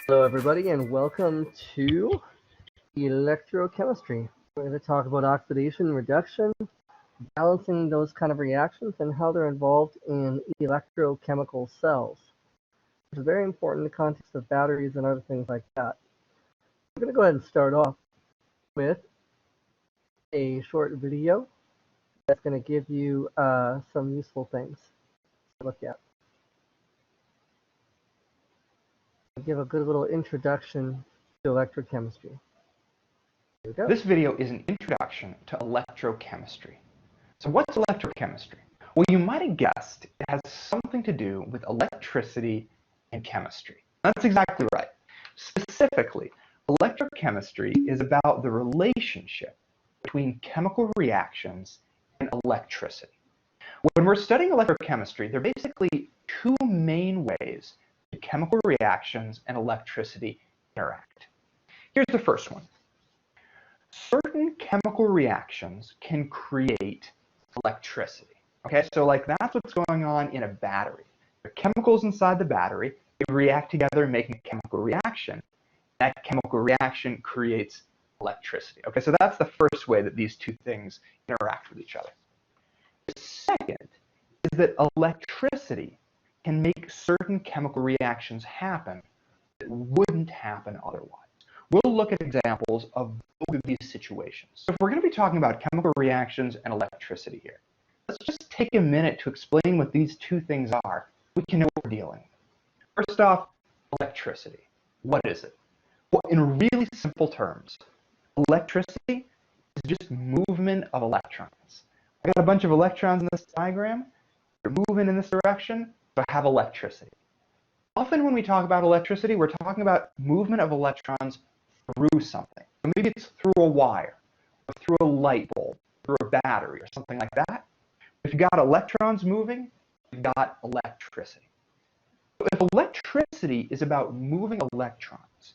Hello everybody and welcome to Electrochemistry. We're going to talk about oxidation, reduction, balancing those kind of reactions, and how they're involved in electrochemical cells. It's very important in the context of batteries and other things like that. We're going to go ahead and start off with a short video that's going to give you some useful things to look at. I'll give a good little introduction to electrochemistry. Here we go. This video is an introduction to electrochemistry. So what's electrochemistry? Well, you might have guessed it has something to do with electricity and chemistry. That's exactly right. Specifically, electrochemistry is about the relationship between chemical reactions and electricity. When we're studying electrochemistry, there are basically two main ways that chemical reactions and electricity interact. Here's the first one. Certain chemical reactions can create electricity. Okay, so like that's what's going on in a battery. There are chemicals inside the battery, they react together making a chemical reaction. That chemical reaction creates electricity. Okay, so that's the first way that these two things interact with each other. The second is that electricity can make certain chemical reactions happen that wouldn't happen otherwise. We'll look at examples of both of these situations. So if we're going to be talking about chemical reactions and electricity here, let's just take a minute to explain what these two things are. We can know what we're dealing with. First off, electricity. What is it? Well, in really simple terms, electricity is just movement of electrons. I got a bunch of electrons in this diagram. They're moving in this direction, so I have electricity. Often when we talk about electricity, we're talking about movement of electrons through something. So maybe it's through a wire, or through a light bulb, through a battery, or something like that. If you've got electrons moving, you've got electricity. So if electricity is about moving electrons,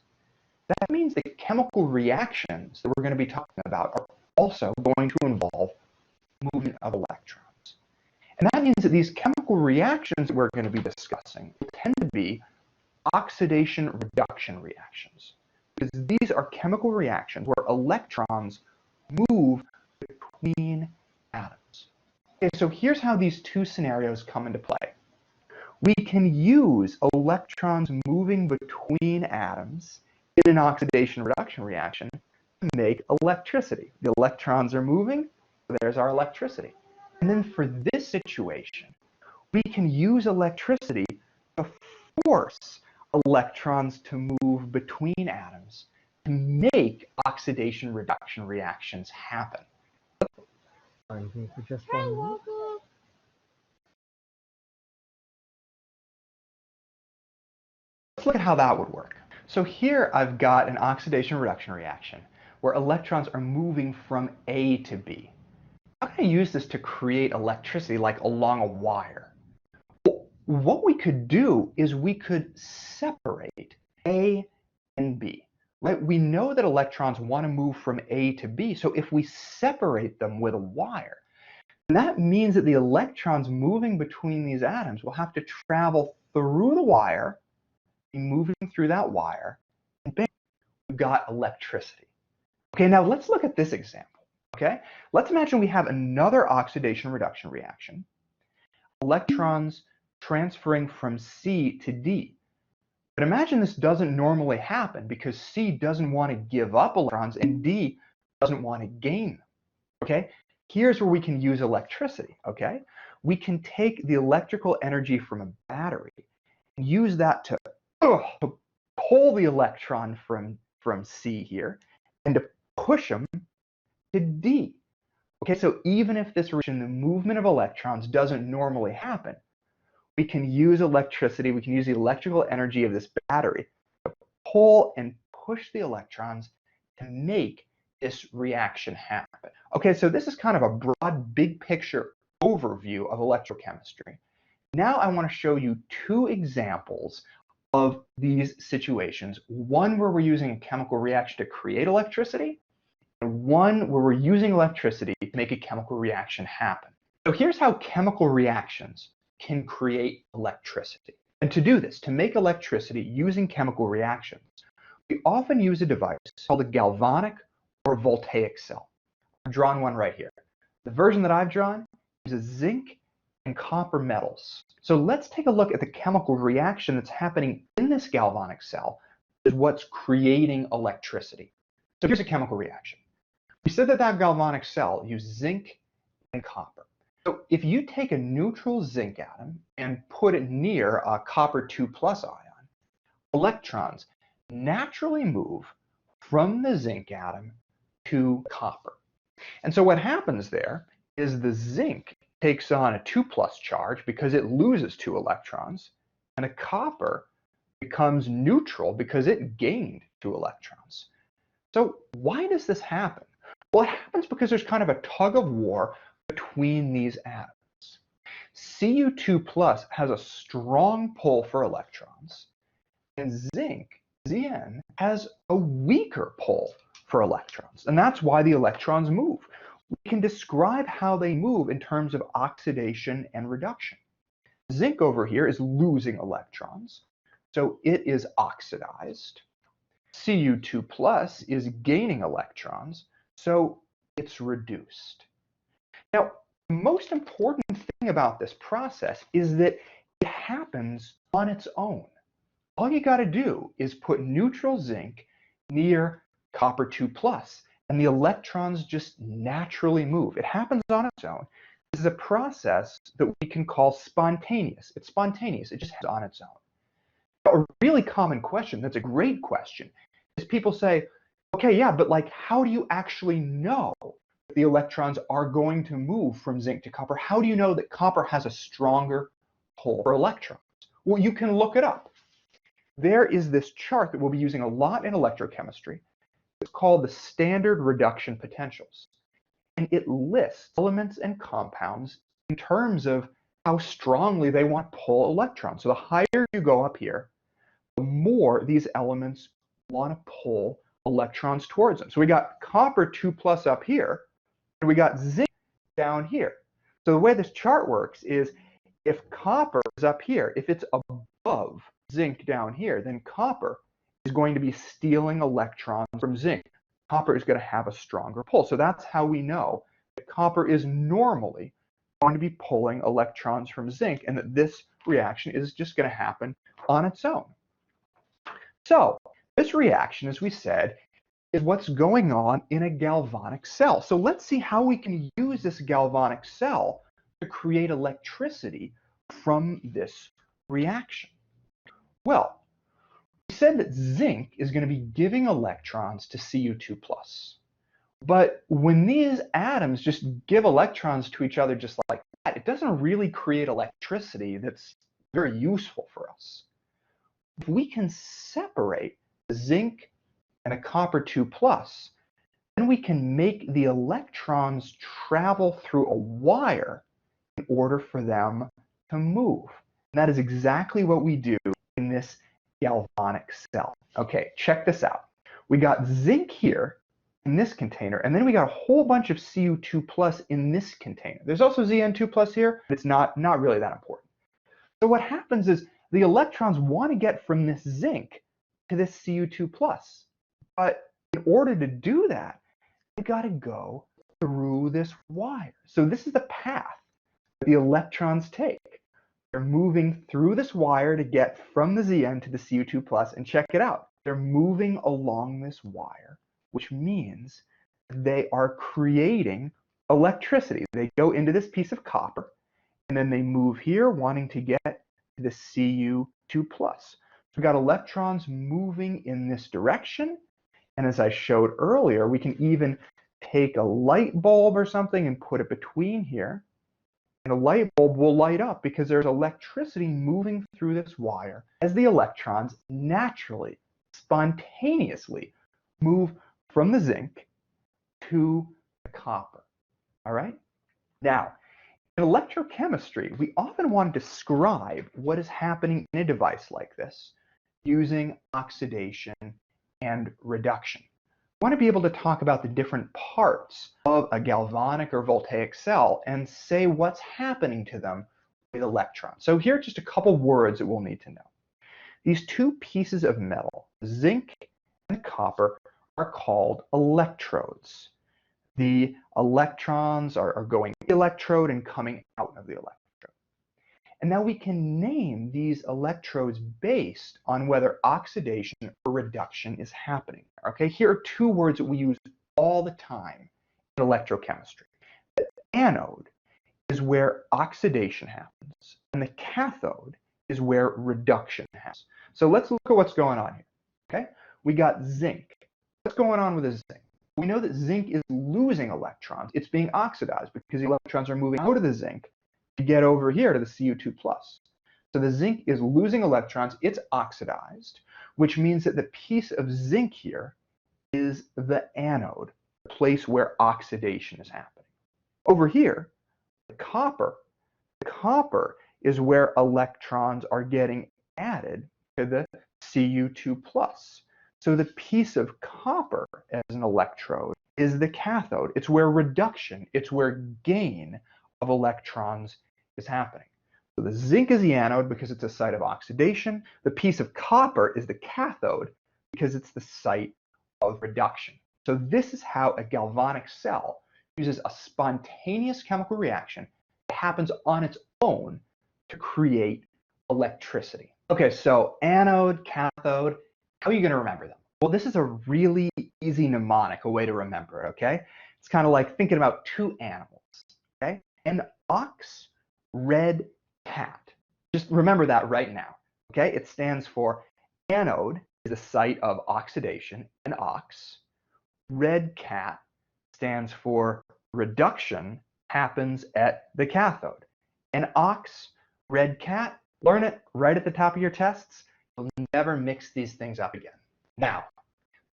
that means that chemical reactions that we're going to be talking about are also going to involve movement of electrons. And that means that these chemical reactions that we're going to be discussing tend to be oxidation-reduction reactions. Because these are chemical reactions where electrons move between atoms. Okay, so here's how these two scenarios come into play. We can use electrons moving between atoms in an oxidation-reduction reaction to make electricity. The electrons are moving, so there's our electricity. And then for this situation, we can use electricity to force electrons to move between atoms to make oxidation-reduction reactions happen. For just 1 minute. Let's look at how that would work. So here I've got an oxidation-reduction reaction where electrons are moving from A to B. How can I use this to create electricity like along a wire? Well, what we could do is we could separate A and B. Right? We know that electrons want to move from A to B, so if we separate them with a wire, that means that the electrons moving between these atoms will have to travel through the wire, be moving through that wire, and bang, we've got electricity. Okay, now let's look at this example. Okay, let's imagine we have another oxidation-reduction reaction. Electrons transferring from C to D. But imagine this doesn't normally happen because C doesn't want to give up electrons and D doesn't want to gain them. Okay, here's where we can use electricity. Okay, we can take the electrical energy from a battery and use that to pull the electron from C here and to push them to D. Okay, so even if this reaction, the movement of electrons doesn't normally happen, we can use electricity, we can use the electrical energy of this battery to pull and push the electrons to make this reaction happen. Okay, so this is kind of a broad, big picture overview of electrochemistry. Now I want to show you two examples of these situations, one where we're using a chemical reaction to create electricity, and one where we're using electricity to make a chemical reaction happen. So here's how chemical reactions can create electricity. And to do this, to make electricity using chemical reactions, we often use a device called a galvanic or voltaic cell. I've drawn one right here. The version that I've drawn uses zinc and copper metals. So let's take a look at the chemical reaction that's happening in this galvanic cell, is what's creating electricity. So here's a chemical reaction. We said that that galvanic cell used zinc and copper. So if you take a neutral zinc atom and put it near a copper 2+ ion, electrons naturally move from the zinc atom to copper. And so what happens there is the zinc takes on a 2+ charge because it loses 2 electrons, and a copper becomes neutral because it gained 2 electrons. So why does this happen? Well, it happens because there's kind of a tug of war between these atoms. Cu2+ has a strong pull for electrons, and zinc, Zn, has a weaker pull for electrons. And that's why the electrons move. We can describe how they move in terms of oxidation and reduction. Zinc over here is losing electrons, so it is oxidized. Cu2+ is gaining electrons, so it's reduced. Now, the most important thing about this process is that it happens on its own. All you got to do is put neutral zinc near copper 2+, and the electrons just naturally move. It happens on its own. This is a process that we can call spontaneous. It's spontaneous. It just happens on its own. A really common question, that's a great question, is people say, okay, yeah, but like, how do you actually know the electrons are going to move from zinc to copper? How do you know that copper has a stronger pull for electrons? Well, you can look it up. There is this chart that we'll be using a lot in electrochemistry. It's called the standard reduction potentials. And it lists elements and compounds in terms of how strongly they want to pull electrons. So the higher you go up here, the more these elements want to pull electrons towards them. So we got copper 2+ up here, and we got zinc down here. So the way this chart works is if copper is up here, if it's above zinc down here, then copper is going to be stealing electrons from zinc. Copper is going to have a stronger pull. So that's how we know that copper is normally going to be pulling electrons from zinc, and that this reaction is just going to happen on its own. So this reaction, as we said, is what's going on in a galvanic cell. So let's see how we can use this galvanic cell to create electricity from this reaction. Well, we said that zinc is going to be giving electrons to Cu2+. But when these atoms just give electrons to each other just like that, it doesn't really create electricity that's very useful for us. If we can separate zinc and a copper 2+, then we can make the electrons travel through a wire in order for them to move. And that is exactly what we do in this galvanic cell. Okay, check this out. We got zinc here in this container, and then we got a whole bunch of Cu2+ in this container. There's also Zn2+ here, but it's not really that important. So what happens is the electrons want to get from this zinc to this Cu2+. But in order to do that, they got to go through this wire. So this is the path that the electrons take. They're moving through this wire to get from the Zn to the Cu2+, and check it out. They're moving along this wire, which means they are creating electricity. They go into this piece of copper, and then they move here, wanting to get to the Cu2+. So we've got electrons moving in this direction, and as I showed earlier, we can even take a light bulb or something and put it between here, and a light bulb will light up because there's electricity moving through this wire as the electrons naturally, spontaneously move from the zinc to the copper. All right? Now, in electrochemistry, we often want to describe what is happening in a device like this using oxidation and reduction. We want to be able to talk about the different parts of a galvanic or voltaic cell and say what's happening to them with electrons. So here are just a couple words that we'll need to know. These two pieces of metal, zinc and copper, are called electrodes. The electrons are going to the electrode and coming out of the electrode. And now we can name these electrodes based on whether oxidation or reduction is happening. Okay, here are two words that we use all the time in electrochemistry. The anode is where oxidation happens, and the cathode is where reduction happens. So let's look at what's going on here. Okay, we got zinc. What's going on with the zinc? We know that zinc is losing electrons. It's being oxidized because the electrons are moving out of the zinc to get over here to the Cu2+. So the zinc is losing electrons, it's oxidized, which means that the piece of zinc here is the anode, the place where oxidation is happening. Over here, the copper is where electrons are getting added to the Cu2+. So the piece of copper as an electrode is the cathode. It's where reduction, it's where gain of electrons is happening. So the zinc is the anode because it's a site of oxidation. The piece of copper is the cathode because it's the site of reduction. So this is how a galvanic cell uses a spontaneous chemical reaction that happens on its own to create electricity. Okay, so anode, cathode, how are you going to remember them? Well, this is a really easy mnemonic, a way to remember it, okay? It's kind of like thinking about two animals, okay? An ox, red cat. Just remember that right now, okay? It stands for anode is the site of oxidation, an ox. Red cat stands for reduction happens at the cathode. An ox, red cat, learn it right at the top of your tests. You'll never mix these things up again. Now,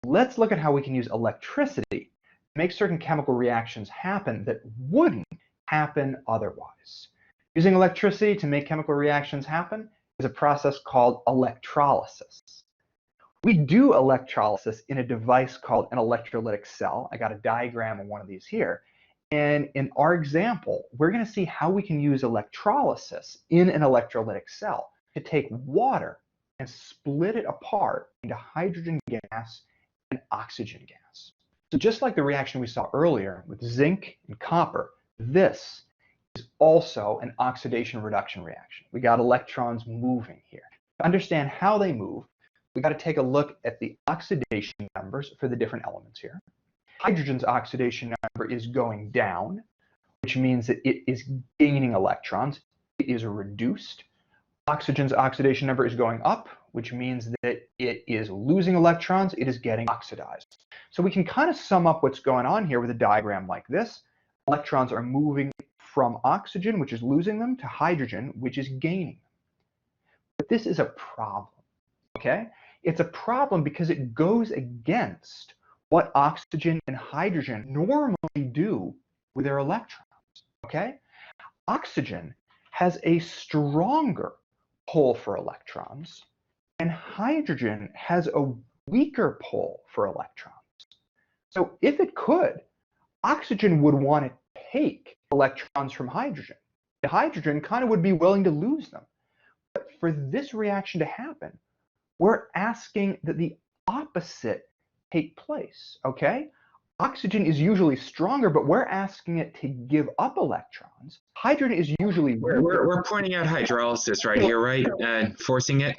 let's look at how we can use electricity to make certain chemical reactions happen that wouldn't happen otherwise. Using electricity to make chemical reactions happen is a process called electrolysis. We do electrolysis in a device called an electrolytic cell. I got a diagram of one of these here. And in our example, we're going to see how we can use electrolysis in an electrolytic cell to take water and split it apart into hydrogen gas and oxygen gas. So just like the reaction we saw earlier with zinc and copper, this is also an oxidation reduction reaction. We got electrons moving here. To understand how they move, we got to take a look at the oxidation numbers for the different elements here. Hydrogen's oxidation number is going down, which means that it is gaining electrons. It is reduced. Oxygen's oxidation number is going up, which means that it is losing electrons. It is getting oxidized. So we can kind of sum up what's going on here with a diagram like this. Electrons are moving from oxygen, which is losing them, to hydrogen, which is gaining them. But this is a problem, okay? It's a problem because it goes against what oxygen and hydrogen normally do with their electrons, okay? Oxygen has a stronger pull for electrons, and hydrogen has a weaker pull for electrons. So if it could, oxygen would want to take electrons from hydrogen. The hydrogen kind of would be willing to lose them. But for this reaction to happen, we're asking that the opposite take place, okay? Oxygen is usually stronger, but we're asking it to give up electrons. Hydrogen is usually we're pointing out hydrolysis right here, right? And forcing it.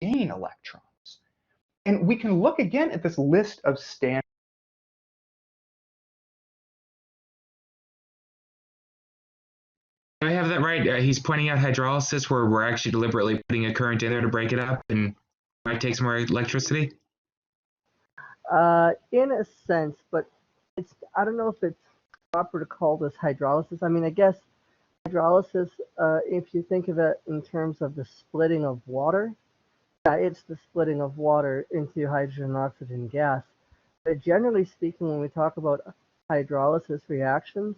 Gain electrons. And we can look again at this list of standard. Do I have that right? He's pointing out hydrolysis where we're actually deliberately putting a current in there to break it up and might take some more electricity? In a sense, but I don't know if it's proper to call this hydrolysis. I mean, I guess hydrolysis, if you think of it in terms of the splitting of water, yeah, it's the splitting of water into hydrogen and oxygen gas. But generally speaking, when we talk about hydrolysis reactions,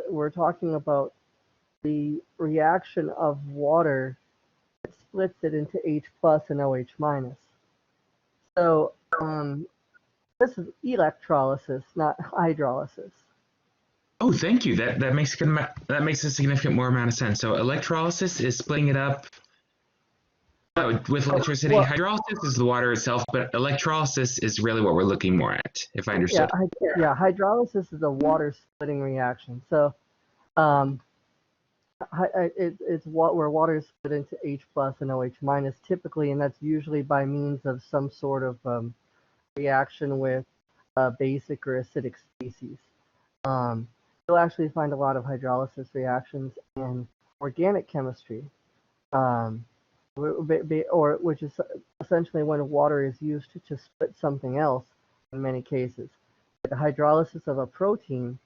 we're talking about the reaction of water that splits it into H plus and OH minus. So this is electrolysis, not hydrolysis. Oh, thank you. That makes that makes a significant more amount of sense. So electrolysis is splitting it up with electricity. Well, Hydrolysis is the water itself, but electrolysis is really what we're looking more at, if I yeah, understood. yeah, hydrolysis is a water splitting reaction. So, um, it's where water is split into H plus and OH minus typically, and that's usually by means of some sort of reaction with a basic or acidic species. Um, you'll actually find a lot of hydrolysis reactions in organic chemistry, um, or which is essentially when water is used to split something else in many cases. The hydrolysis of a protein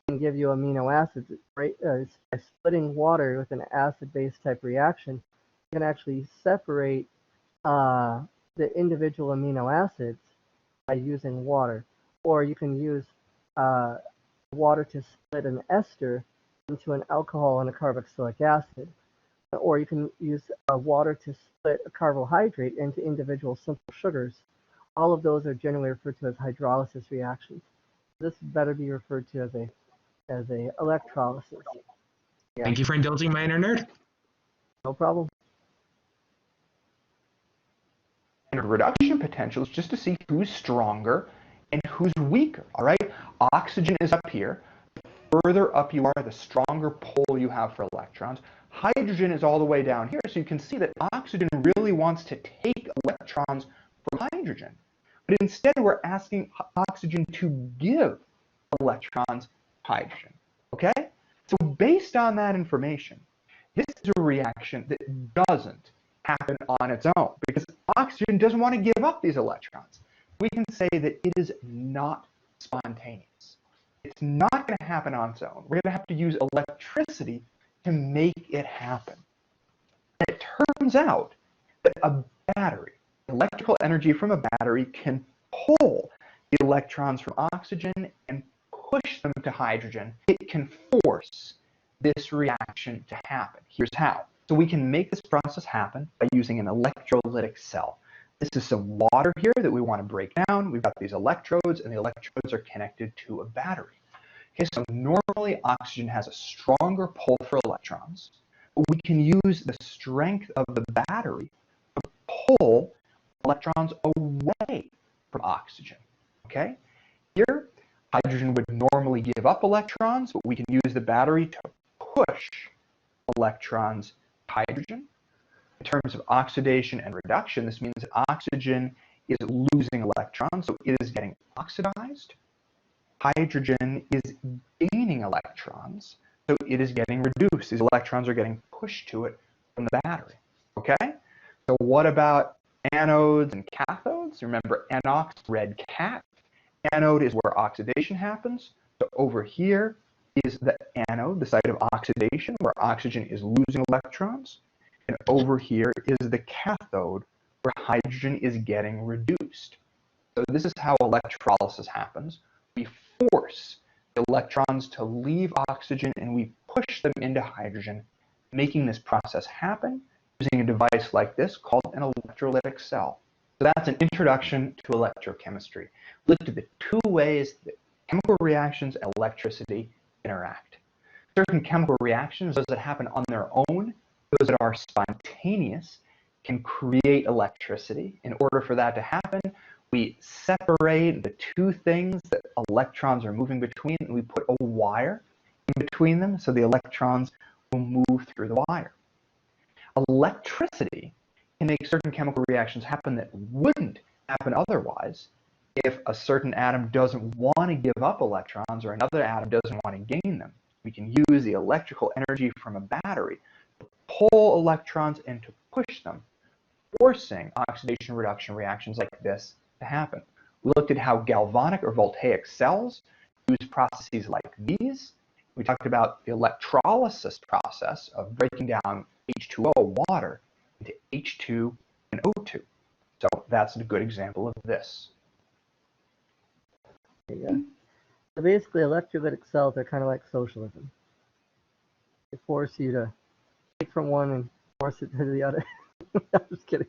can give you amino acids. Right? By splitting water with an acid-base type reaction, you can actually separate uh, the individual amino acids by using water. Or you can use uh, water to split an ester into an alcohol and a carboxylic acid. Or you can use water to split a carbohydrate into individual simple sugars. All of those are generally referred to as hydrolysis reactions. This better be referred to as a electrolysis. Yeah, Thank you for indulging my inner nerd. no problem. And reduction potential is just to see who's stronger and who's weaker, all right? Oxygen is up here. The further up you are, the stronger pull you have for electrons. Hydrogen is all the way down here, so you can see that oxygen really wants to take electrons from hydrogen. But instead, we're asking oxygen to give electrons to hydrogen, okay? So based on that information, this is a reaction that doesn't happen on its own because oxygen doesn't want to give up these electrons. We can say that it is not spontaneous. It's not going to happen on its own. We're going to have to use electricity to make it happen. And it turns out that a battery, electrical energy from a battery, can pull the electrons from oxygen and push them to hydrogen. It can force this reaction to happen. Here's how. So we can make this process happen by using an electrolytic cell. This is some water here that we want to break down. We've got these electrodes, and the electrodes are connected to a battery. Okay, so normally oxygen has a stronger pull for electrons, but we can use the strength of the battery to pull electrons away from oxygen. Okay, here hydrogen would normally give up electrons, but we can use the battery to push electrons to hydrogen. In terms of oxidation and reduction, this means that oxygen is losing electrons, so it is getting oxidized. Hydrogen is gaining electrons, so it is getting reduced. These electrons are getting pushed to it from the battery. Okay? So what about anodes and cathodes? Remember anox, red cat. Anode is where oxidation happens. So over here is the anode, the site of oxidation, where oxygen is losing electrons. And over here is the cathode, where hydrogen is getting reduced. So this is how electrolysis happens. We force the electrons to leave oxygen and we push them into hydrogen, making this process happen using a device like this called an electrolytic cell. So that's an introduction to electrochemistry. Looked at the two ways that chemical reactions and electricity interact. Certain chemical reactions, those that happen on their own, those that are spontaneous, can create electricity. In order for that to happen, we separate the two things that electrons are moving between, and we put a wire in between them so the electrons will move through the wire. Electricity can make certain chemical reactions happen that wouldn't happen otherwise if a certain atom doesn't want to give up electrons or another atom doesn't want to gain them. We can use the electrical energy from a battery to pull electrons and to push them, forcing oxidation reduction reactions like this to happen. We looked at how galvanic or voltaic cells use processes like these. We talked about the electrolysis process of breaking down H2O, water, into H2 and O2. So that's a good example of this. Yeah. So basically, electrolytic cells are kind of like socialism. They force you to take from one and force it to the other. I'm just kidding.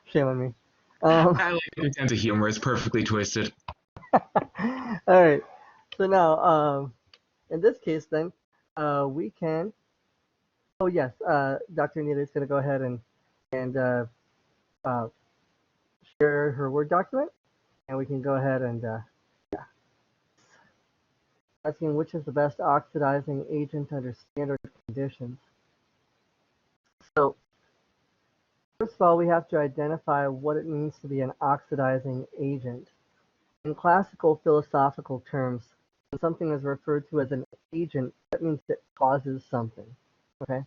Shame on me. I like your sense of humor. It's perfectly twisted. All right. So now, in this case, then, we can. Oh yes, Dr. Anita is going to go ahead and uh, share her Word document, and we can go ahead and asking which is the best oxidizing agent under standard conditions. So first of all, we have to identify what it means to be an oxidizing agent. In classical philosophical terms, when something is referred to as an agent, that means it causes something. Okay?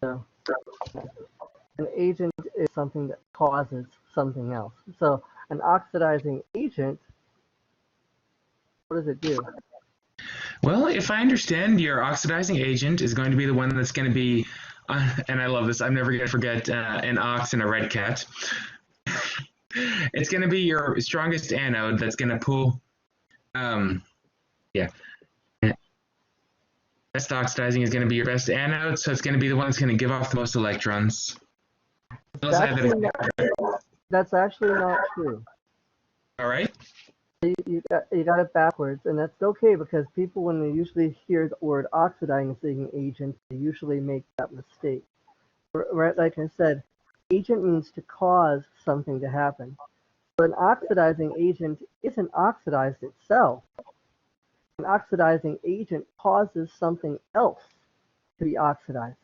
So an agent is something that causes something else. So an oxidizing agent, what does it do? Well, if I understand, your oxidizing agent is going to be the one that's going to be, and I love this, I'm never going to forget an ox and a red cat. It's going to be your strongest anode that's going to pull, yeah. Best oxidizing is going to be your best anode, so it's going to be the one that's going to give off the most electrons. That's actually not true. All right. You got it backwards, and that's okay because people, when they usually hear the word oxidizing agent, they usually make that mistake. Right, like I said, agent means to cause something to happen. But an oxidizing agent isn't oxidized itself. An oxidizing agent causes something else to be oxidized.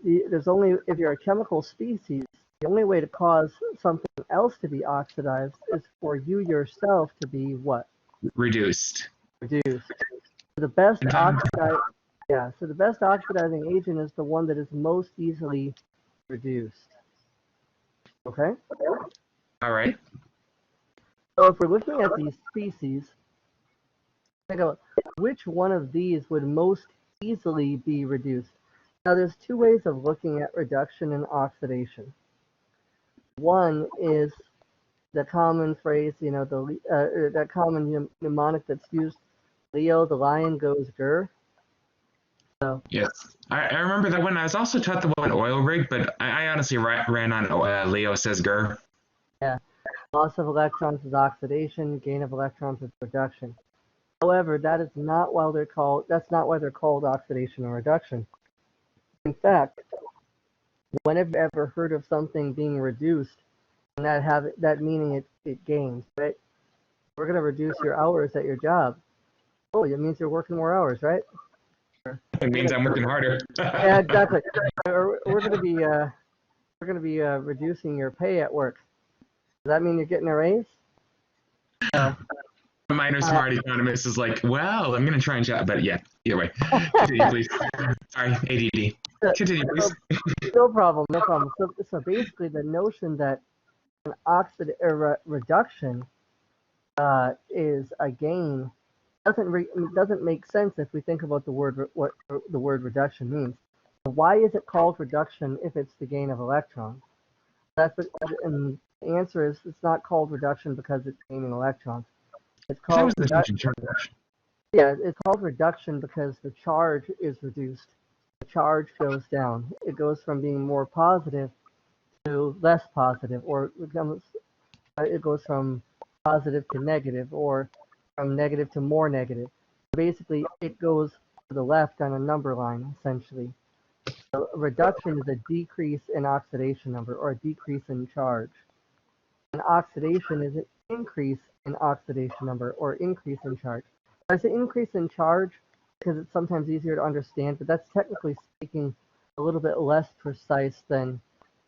There's only, if you're a chemical species, the only way to cause something else to be oxidized is for you yourself to be what? Reduced. Reduced. So the best so the best oxidizing agent is the one that is most easily reduced. Okay? All right. So if we're looking at these species, think about which one of these would most easily be reduced. Now there's two ways of looking at reduction and oxidation. One is the common phrase, that common mnemonic that's used, Leo the lion goes grr. So, yes, I remember that one. I was also taught the one oil rig, but I honestly ran on Leo says grr. yeah, loss of electrons is oxidation, gain of electrons is reduction. However, that's not why they're called oxidation or reduction. In fact, when have you ever heard of something being reduced and that meaning it gains, right? We're going to reduce your hours at your job. Oh, it means you're working more hours, right? It means I'm working harder. Yeah, exactly. We're going to be reducing your pay at work. Does that mean you're getting a raise? No. Minor smart economist is like, well, I'm going to try and chat, but yeah, either way. Continue, please. Sorry, ADD. Continue, please. No problem, no problem. So basically, the notion that an reduction is a gain doesn't make sense if we think about what the word reduction means. Why is it called reduction if it's the gain of electrons? And the answer is it's not called reduction because it's gaining electrons. It's called reduction. Yeah, it's called reduction because the charge is reduced. The charge goes down. It goes from being more positive to less positive, or it goes from positive to negative, or from negative to more negative. Basically, it goes to the left on a number line, essentially. So a reduction is a decrease in oxidation number, or a decrease in charge. And oxidation is an increase in oxidation number, or increase in charge. I say increase in charge because it's sometimes easier to understand, but that's technically speaking a little bit less precise than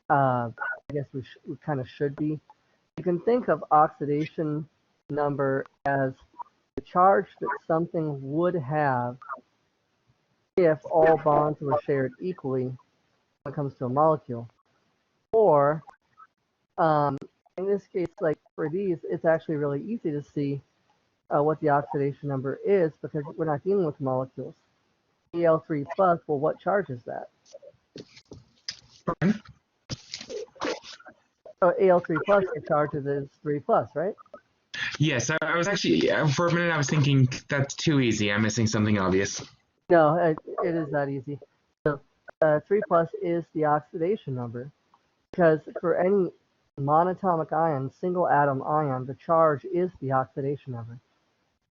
I guess we kind of should be. You can think of oxidation number as the charge that something would have if all bonds were shared equally when it comes to a molecule. Or, in this case, like for these, it's actually really easy to see what the oxidation number is because we're not dealing with molecules. Al3 plus, well, what charge is that? So Al3 plus, the charge is 3 plus, right? Yes, I was actually, for a minute, I was thinking that's too easy. I'm missing something obvious. No, it is that easy. So 3 plus is the oxidation number because for any monatomic ion, single atom ion, the charge is the oxidation number.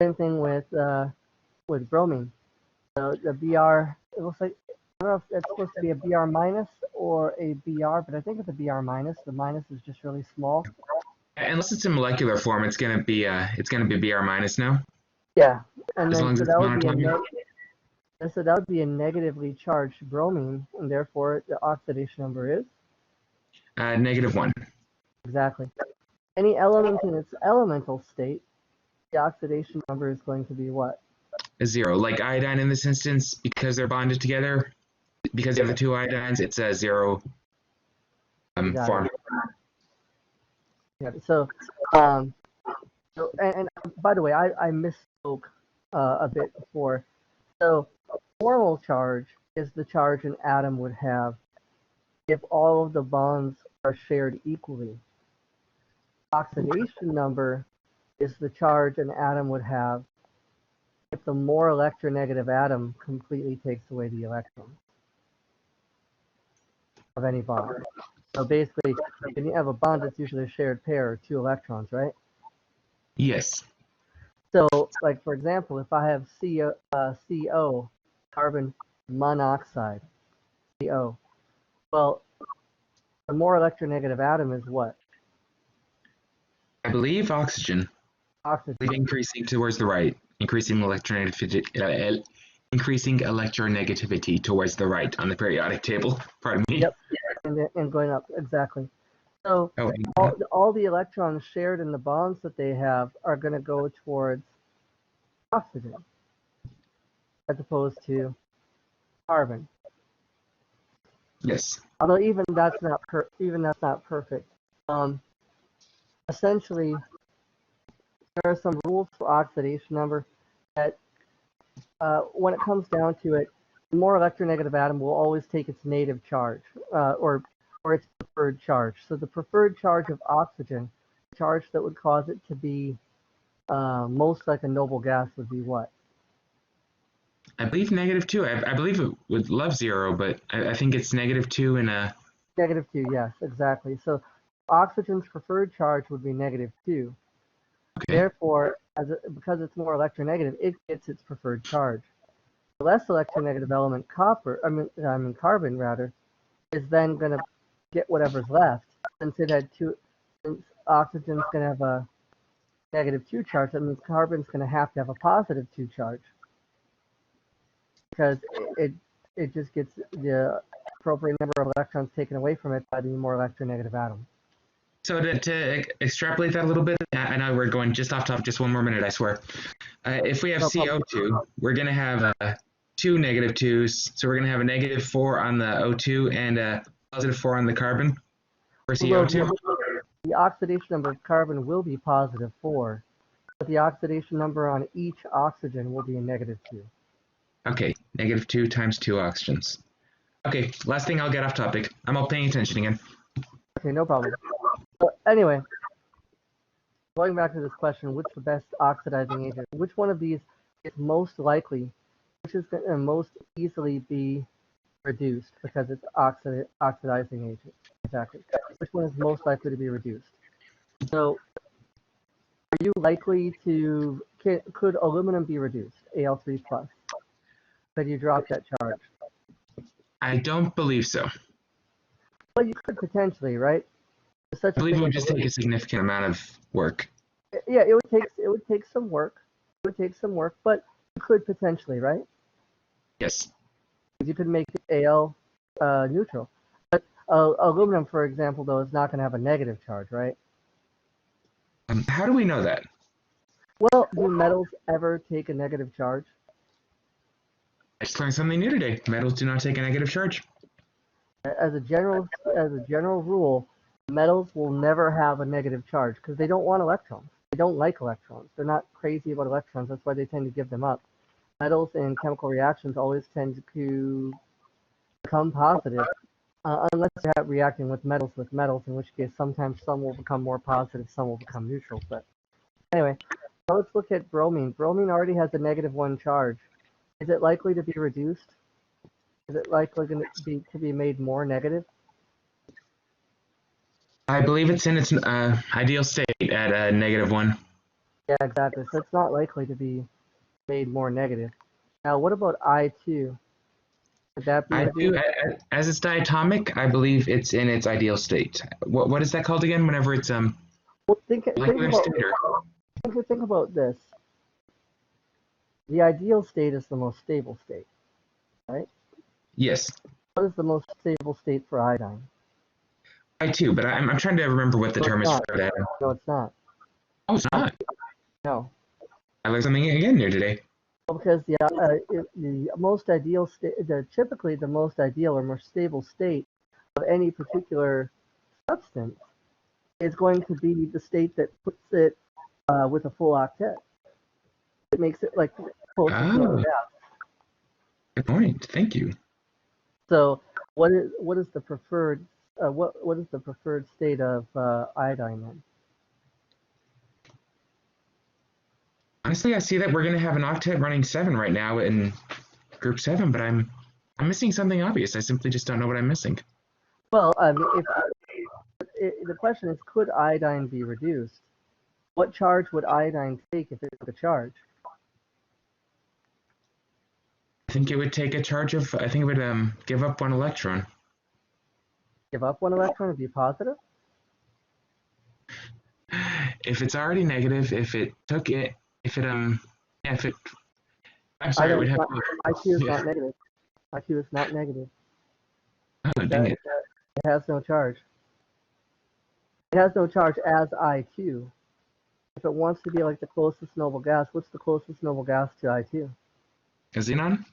Same thing with bromine. So the Br, it looks like, I don't know if it's supposed to be a Br minus or a Br, but I think it's a Br minus. The minus is just really small. Unless it's in molecular form, it's gonna be Br minus now. Yeah, and As then long as so it's that would be monatomic. so that would be a negatively charged bromine, and therefore the oxidation number is -1. exactly. Any element in its elemental state, the oxidation number is going to be what? A 0. Like iodine in this instance, because they're bonded together, because you have the two iodines, it's a 0 Got form. it. Yeah. Um, and by the way, I misspoke a bit before. So formal charge is the charge an atom would have if all of the bonds are shared equally. Oxidation number is the charge an atom would have if the more electronegative atom completely takes away the electron of any bond. So basically, when you have a bond, it's usually a shared pair of 2 electrons, right? Yes. So, like for example, if I have CO, carbon monoxide, CO, well, the more electronegative atom is what? I believe oxygen. Oxygen. I believe increasing towards the right, increasing electronegativity towards the right on the periodic table. Pardon me. Yep, and going up, exactly. So Oh, all the electrons shared in the bonds that they have are going to go towards oxygen as opposed to carbon. yes. Although even that's not perfect. Essentially, there are some rules for oxidation number that when it comes down to it, the more electronegative atom will always take its native charge or its preferred charge. So the preferred charge of oxygen, the charge that would cause it to be most like a noble gas would be what? I believe -2. I believe it would love 0, but I think it's -2 in a. -2, yes, exactly. So oxygen's preferred charge would be -2. Okay. Therefore, because it's more electronegative, it gets its preferred charge. The less electronegative element, carbon rather, is then going to get whatever's left. Since oxygen's going to have a -2 charge, that means carbon's going to have a +2 charge because it just gets the appropriate number of electrons taken away from it by the more electronegative atom. So to extrapolate that a little bit, I know we're going just off topic, just one more minute, I swear. If we have CO2, we're going to have 2 -2s. So we're going to have a -4 on the O2 and a +4 on the carbon for CO2. The oxidation number of carbon will be +4, but the oxidation number on each oxygen will be a -2. Okay, -2 times 2 oxygens. Okay, last thing, I'll get off topic. I'm all paying attention again. Okay, no problem. So anyway, going back to this question, which is the best oxidizing agent? Which one of these is most likely, which is going to most easily be reduced because it's oxidizing agent? Exactly. Which one is most likely to be reduced? So, are you likely to, could aluminum be reduced, Al3+? Could you drop that charge? I don't believe so. Well, you could potentially, right? I believe it would just take a significant amount of work. Yeah, it would take some work. It would take some work, but you could potentially, right? Yes. You could make it Al neutral. But aluminum, for example, though, is not going to have a negative charge, right? How do we know that? Well, do metals ever take a negative charge? I just learned something new today. Metals do not take a negative charge. As a general rule, metals will never have a negative charge because they don't want electrons. They don't like electrons. They're not crazy about electrons. That's why they tend to give them up. Metals in chemical reactions always tend to become positive unless they're reacting with metals, in which case sometimes some will become more positive, some will become neutral. But anyway, so let's look at bromine. Bromine already has a -1 charge. Is it likely to be reduced? Is it likely to be made more negative? I believe it's in its ideal state at -1. Yeah, exactly. So it's not likely to be made more negative. Now, what about I2? Would that be I do, reduced? as it's diatomic, I believe it's in its ideal state. What is that called again? Whenever it's Well, think molecular about state or think about this. The ideal state is the most stable state, right? yes, What is the most stable state for iodine? I too, but I'm trying to remember what the No, term it's is not. for that. No, it's not. Oh, it's not. No. I learned something again here today. Well, because the most ideal state, typically the most ideal or more stable state of any particular substance is going to be the state that puts it with a full octet. It makes it like closest to Oh, gas. good point. Thank you. So what is the preferred what is the preferred state of iodine then? Honestly, I see that we're going to have an octet running 7 right now in group 7, but I'm missing something obvious. I simply just don't know what I'm missing. Well, if the question is, could iodine be reduced? What charge would iodine take if it took a charge? I think it would take a charge of, I think it would give up 1 electron. Give up one electron and be positive? If it's already negative, if it took it, yeah, if it, I'm sorry, it would have IQ is yeah. not negative. IQ is not negative. Oh, dang it. It has no charge. It has no charge as IQ. If it wants to be like the closest noble gas, what's the closest noble gas to IQ? A xenon?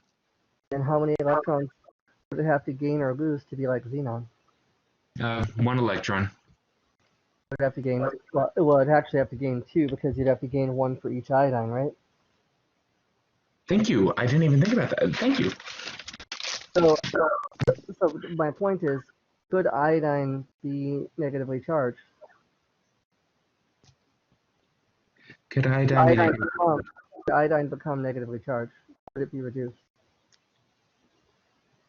And how many electrons would it have to gain or lose to be like xenon? 1 electron. It would have to gain, well, it'd actually have to gain 2 because you'd have to gain 1 for each iodine, right? Thank you. I didn't even think about that. Thank you. So my point is, could iodine be negatively charged? Could iodine be negative? Could iodine become negatively charged? Would it be reduced?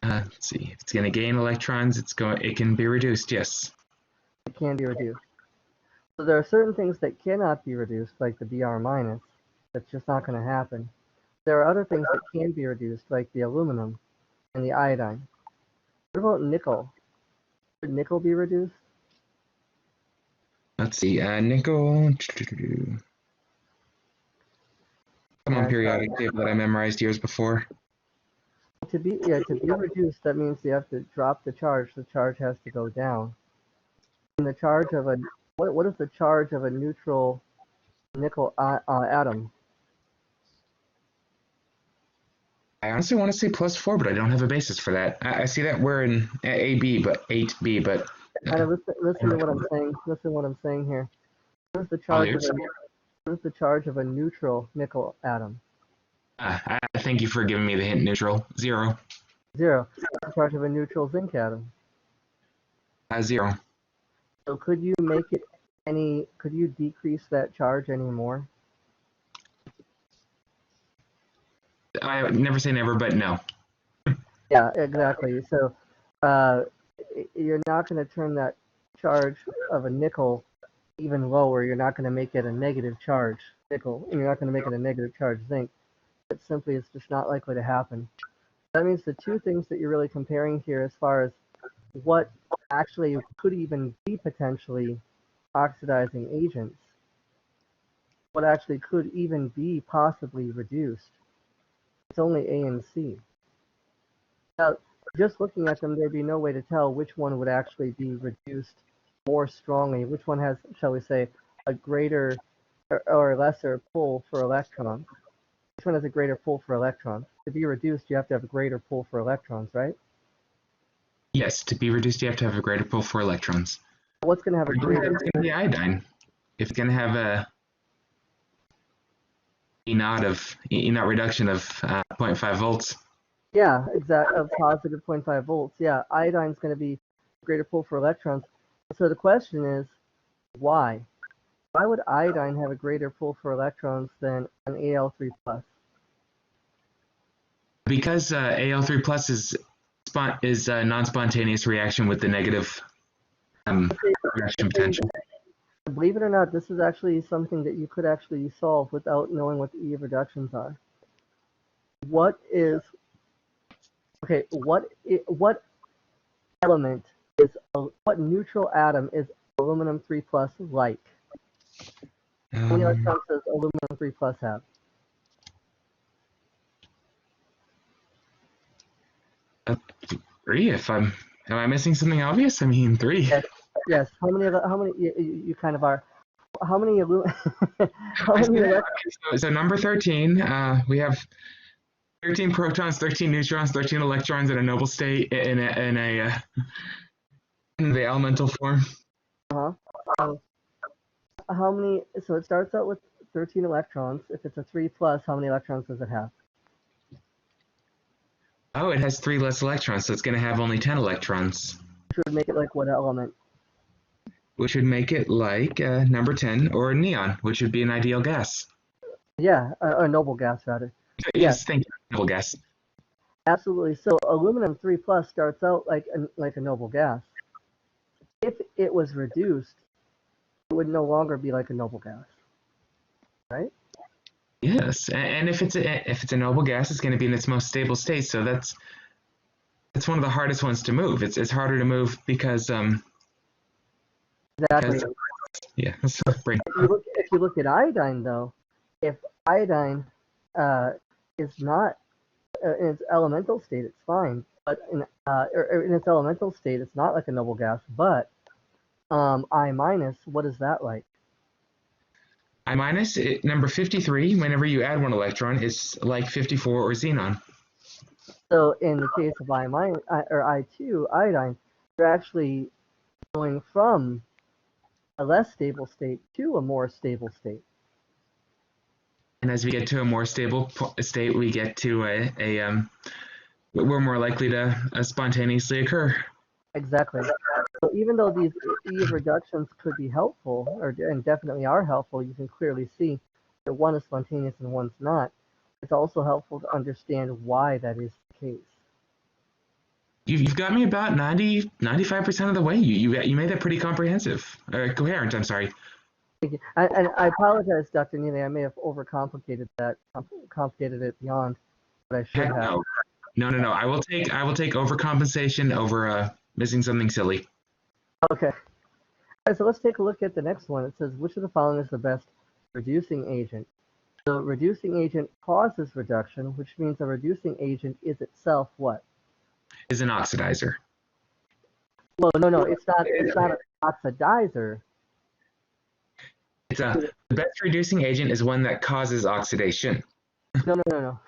Let's see. If it's going to gain electrons, it can be reduced, yes. It can be reduced. So there are certain things that cannot be reduced, like the Br minus. That's just not going to happen. There are other things that can be reduced, like the aluminum and the iodine. What about nickel? Could nickel be reduced? Let's see. Nickel. Come on, periodic table that I memorized years before. To be reduced, that means you have to drop the charge. The charge has to go down. And the charge of a what is the charge of a neutral nickel atom? I honestly want to say +4, but I don't have a basis for that. I see that we're in AB, but 8B, but. Kind of listen to what I'm saying. Listen to what I'm saying here. What is the charge of a neutral nickel atom? I thank you for giving me the hint. Neutral. 0. 0. What's the charge of a neutral zinc atom? 0. So could you make it could you decrease that charge any more? I would never say never, but no. Yeah, exactly. So you're not going to turn that charge of a nickel even lower. You're not going to make it a negative charge nickel, and you're not going to make it a negative charge zinc. It simply is just not likely to happen. That means the two things that you're really comparing here as far as what actually could even be potentially oxidizing agents, what actually could even be possibly reduced, it's only A and C. Now, just looking at them, there'd be no way to tell which one would actually be reduced more strongly, which one has, shall we say, a greater or lesser pull for electrons. Which one has a greater pull for electrons? To be reduced, you have to have a greater pull for electrons, right? Yes, to be reduced, you have to have a greater pull for electrons. What's going to have a greater? It's going to be iodine. If it's going to have a E naught reduction of 0.5 volts. Yeah, exactly. Of positive 0.5 volts. Yeah, iodine's going to be greater pull for electrons. So the question is, why? Why would iodine have a greater pull for electrons than an Al3+? Because Al3 plus is a non-spontaneous reaction with the negative reaction potential. Believe it or not, this is actually something that you could actually solve without knowing what the E of reductions are. What is, okay, what element is, what neutral atom is aluminum 3 plus like? How many electrons does aluminum 3 plus have? Three. Am I missing something obvious? I mean, three. Yes. Yes. How many you kind of are. How many So number 13, we have 13 protons, 13 neutrons, 13 electrons in a noble state in the elemental form. How many? So it starts out with 13 electrons. If it's a 3 plus, how many electrons does it have? Oh, it has 3 less electrons, so it's going to have only 10 electrons. Which would make it like what element? Which would make it like number 10, or neon, which would be an ideal gas. Yeah, a noble gas rather. Yes, thank you. Noble gas. Absolutely. So aluminum 3 plus starts out like a noble gas. If it was reduced, it would no longer be like a noble gas, right? Yes, and if it's a noble gas, it's going to be in its most stable state. So that's one of the hardest ones to move. It's harder to move because Exactly. Yeah. If you look at iodine, though, if iodine is not in its elemental state, it's fine. But in its elemental state, it's not like a noble gas. But I minus, what is that like? I minus, number 53, whenever you add 1 electron, is like 54 or xenon. So in the case of I minus or I2 iodine, you're actually going from a less stable state to a more stable state. And as we get to a more stable state, we get to we're more likely to spontaneously occur. Exactly. So even though these E of reductions could be helpful, and definitely are helpful, you can clearly see that one is spontaneous and one's not. It's also helpful to understand why that is the case. You've got me about 95% of the way. You made that pretty comprehensive, coherent. I'm sorry. Thank you. And I apologize, Dr. Neely. I may have overcomplicated that, complicated it beyond what I should have. No. I will take overcompensation over missing something silly. Okay. All right, so let's take a look at the next one. It says, which of the following is the best reducing agent? The reducing agent causes reduction, which means a reducing agent is itself what? Is an oxidizer. Well, no, it's not an oxidizer. The best reducing agent is one that causes oxidation. No.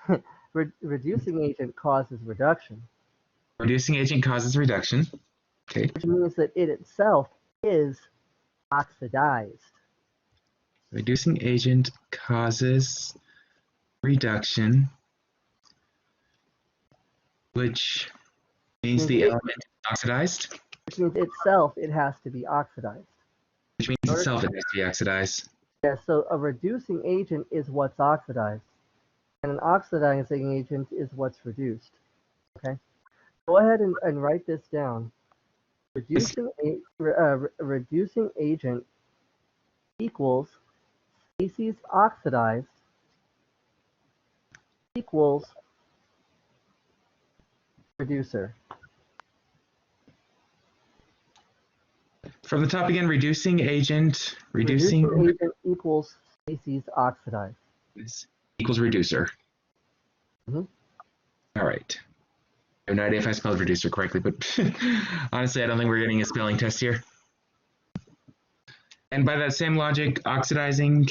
Reducing agent causes reduction. Reducing agent causes reduction. Okay. Which means that it itself is oxidized. Reducing agent causes reduction, which means the element is oxidized. Which means itself, it has to be oxidized. Which means itself, it has to be oxidized. Yeah, so a reducing agent is what's oxidized. And an oxidizing agent is what's reduced. Okay? Go ahead and write this down. Reducing agent equals species oxidized equals reducer. From the top again, reducing agent equals species oxidized. Equals reducer. Mm-hmm. All right. I have no idea if I spelled reducer correctly, but honestly, I don't think we're getting a spelling test here. And by that same logic, oxidizing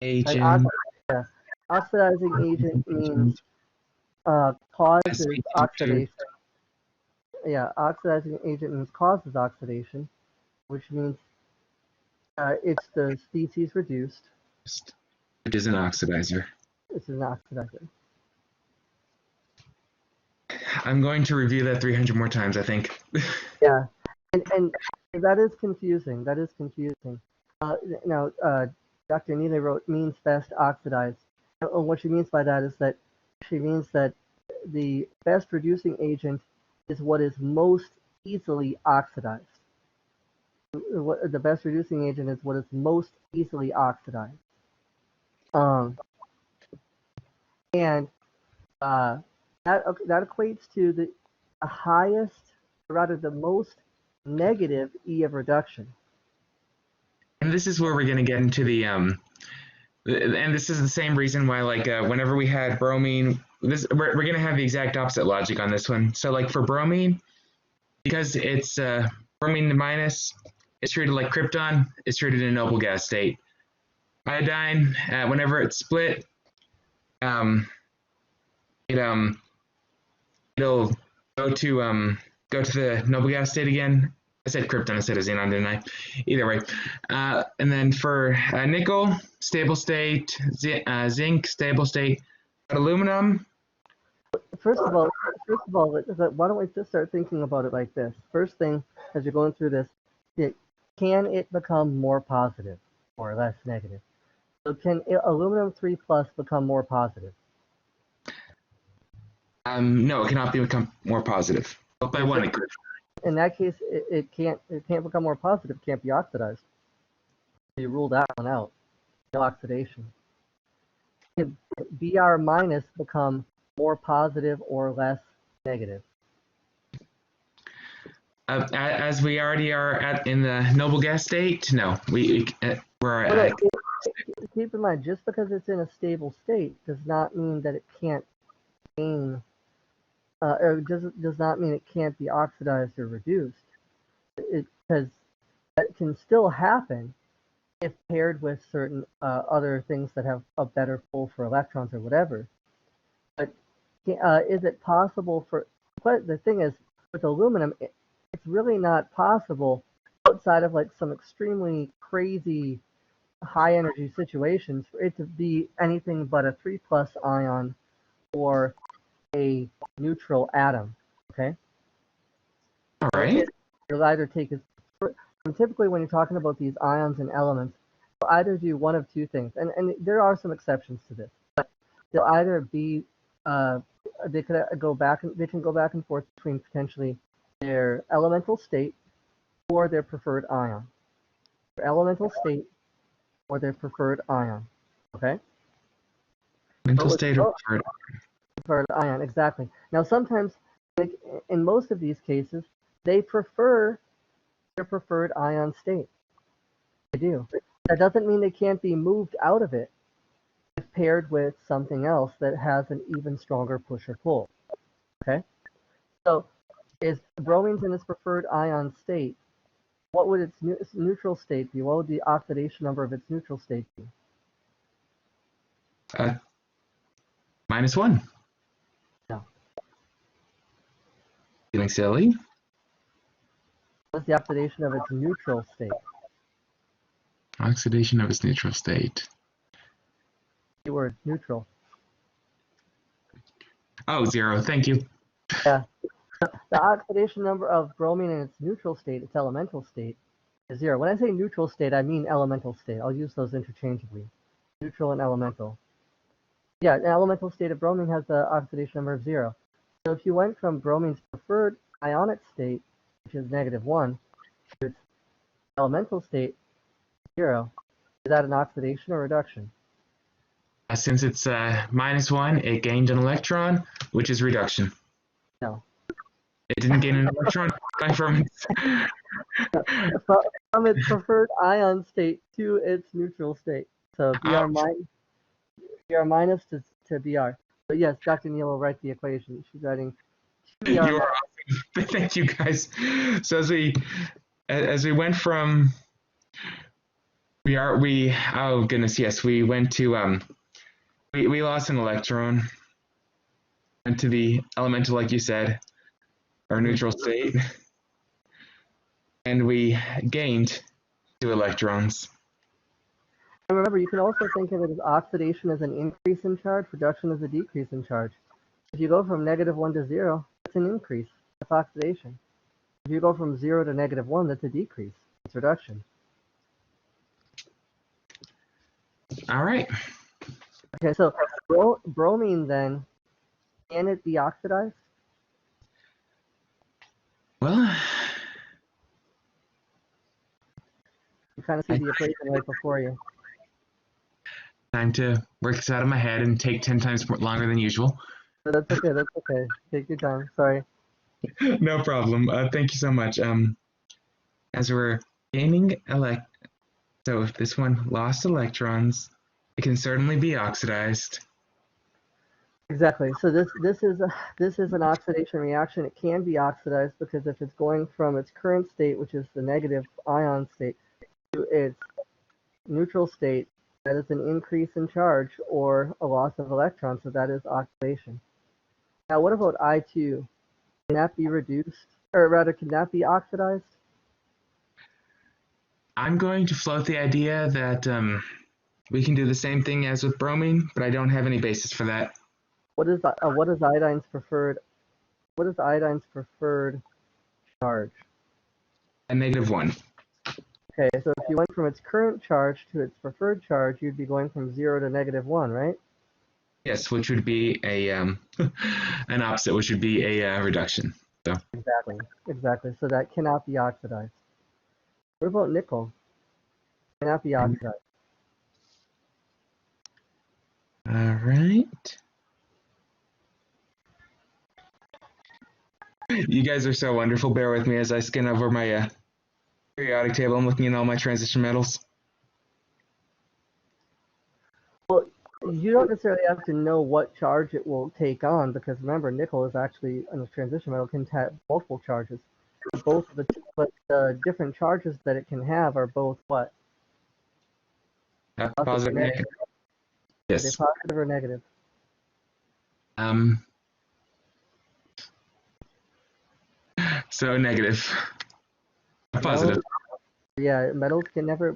agent. Oxidizing agent means causes oxidation. Yeah, oxidizing agent means causes oxidation, which means it's the species reduced. It is an oxidizer. It's an oxidizer. I'm going to review that 300 more times, I think. Yeah, and that is confusing. That is confusing. Now, Dr. Neely wrote means best oxidized. And what she means by that is that she means that the best reducing agent is what is most easily oxidized. the best reducing agent is what is most easily oxidized. And that equates to the highest, or rather the most negative E of reduction. And this is where we're going to get into the and this is the same reason why, like, whenever we had bromine, we're going to have the exact opposite logic on this one. So, like, for bromine, because it's bromine minus, it's treated like krypton, it's treated in a noble gas state. Iodine, whenever it's split, it'll go to the noble gas state again. I said krypton instead of xenon, didn't I? Either way. And then for nickel, stable state, zinc, stable state, aluminum. First of all, why don't we just start thinking about it like this? First thing, as you're going through this, can it become more positive or less negative? So can aluminum 3 plus become more positive? No, it cannot become more positive. But by one, it could. In that case, it can't become more positive. It can't be oxidized. You rule that one out. No oxidation. Can Br minus become more positive or less negative? As we already are in the noble gas state, no. We're keep in mind, just because it's in a stable state does not mean that it can't gain, or does not mean it can't be oxidized or reduced. Because that can still happen if paired with certain other things that have a better pull for electrons or whatever. But is it possible for? But the thing is, with aluminum, it's really not possible outside of like some extremely crazy high energy situations for it to be anything but a 3 plus ion or a neutral atom. Okay. All right. You'll either take it. Typically, when you're talking about these ions and elements, they'll either do one of two things, and there are some exceptions to this. But they'll either be they can go back and forth between potentially their elemental state or their preferred ion. Their elemental state or their preferred ion. Okay? Mental state or preferred ion, exactly. Now sometimes, like in most of these cases, they prefer their preferred ion state. They do. That doesn't mean they can't be moved out of it if paired with something else that has an even stronger push or pull. Okay? So is bromine's in its preferred ion state, what would its neutral state be? What would the oxidation number of its neutral state be? -1. No. Feeling silly? What's the oxidation of its neutral state? Oxidation of its neutral state. Keyword, neutral. Oh, 0. Thank you. Yeah. The oxidation number of bromine in its neutral state, its elemental state, is 0. When I say neutral state, I mean elemental state. I'll use those interchangeably. Neutral and elemental. Yeah, an elemental state of bromine has the oxidation number of 0. So if you went from bromine's preferred ionic state, which is -1, to its elemental state, 0, is that an oxidation or reduction? Since it's -1, it gained an electron, which is reduction. No. It didn't gain an electron from its preferred ion state to its neutral state. So Br minus to Br. But yes, Dr. Neal will write the equation. She's writing. You are awesome. Thank you, guys. So as we went from oh goodness, yes, we went to we lost an electron, went to the elemental, like you said, our neutral state, and we gained 2 electrons. And remember, you can also think of it as oxidation as an increase in charge, reduction as a decrease in charge. If you go from -1 to 0, that's an increase. That's oxidation. If you go from 0 to -1, that's a decrease. It's reduction. All right. Okay, so bromine then, can it be oxidized? Well, You kind of see the equation right before you. Time to work this out of my head and take 10 times longer than usual. But that's okay. That's okay. Take your time. Sorry. No problem. Thank you so much. As we're gaining so if this one lost electrons, it can certainly be oxidized. Exactly. So this is an oxidation reaction. It can be oxidized because if it's going from its current state, which is the negative ion state, to its neutral state, that is an increase in charge or a loss of electrons. So that is oxidation. Now, what about I2? Can that be reduced, or rather, can that be oxidized? I'm going to float the idea that we can do the same thing as with bromine, but I don't have any basis for that. What is iodine's preferred? What is iodine's preferred charge? A -1. Okay, so if you went from its current charge to its preferred charge, you'd be going from 0 to -1, right? Yes, which would be a an opposite, which would be a reduction. So Exactly. So that cannot be oxidized. What about nickel? Cannot be oxidized. all right. You guys are so wonderful. Bear with me as I scan over my periodic table. I'm looking at all my transition metals. Well, you don't necessarily have to know what charge it will take on because remember, nickel is actually a transition metal can have multiple charges. But the different charges that it can have are both what? Positive, negative. Are they Yes. positive or negative? So negative. Positive. Metals can never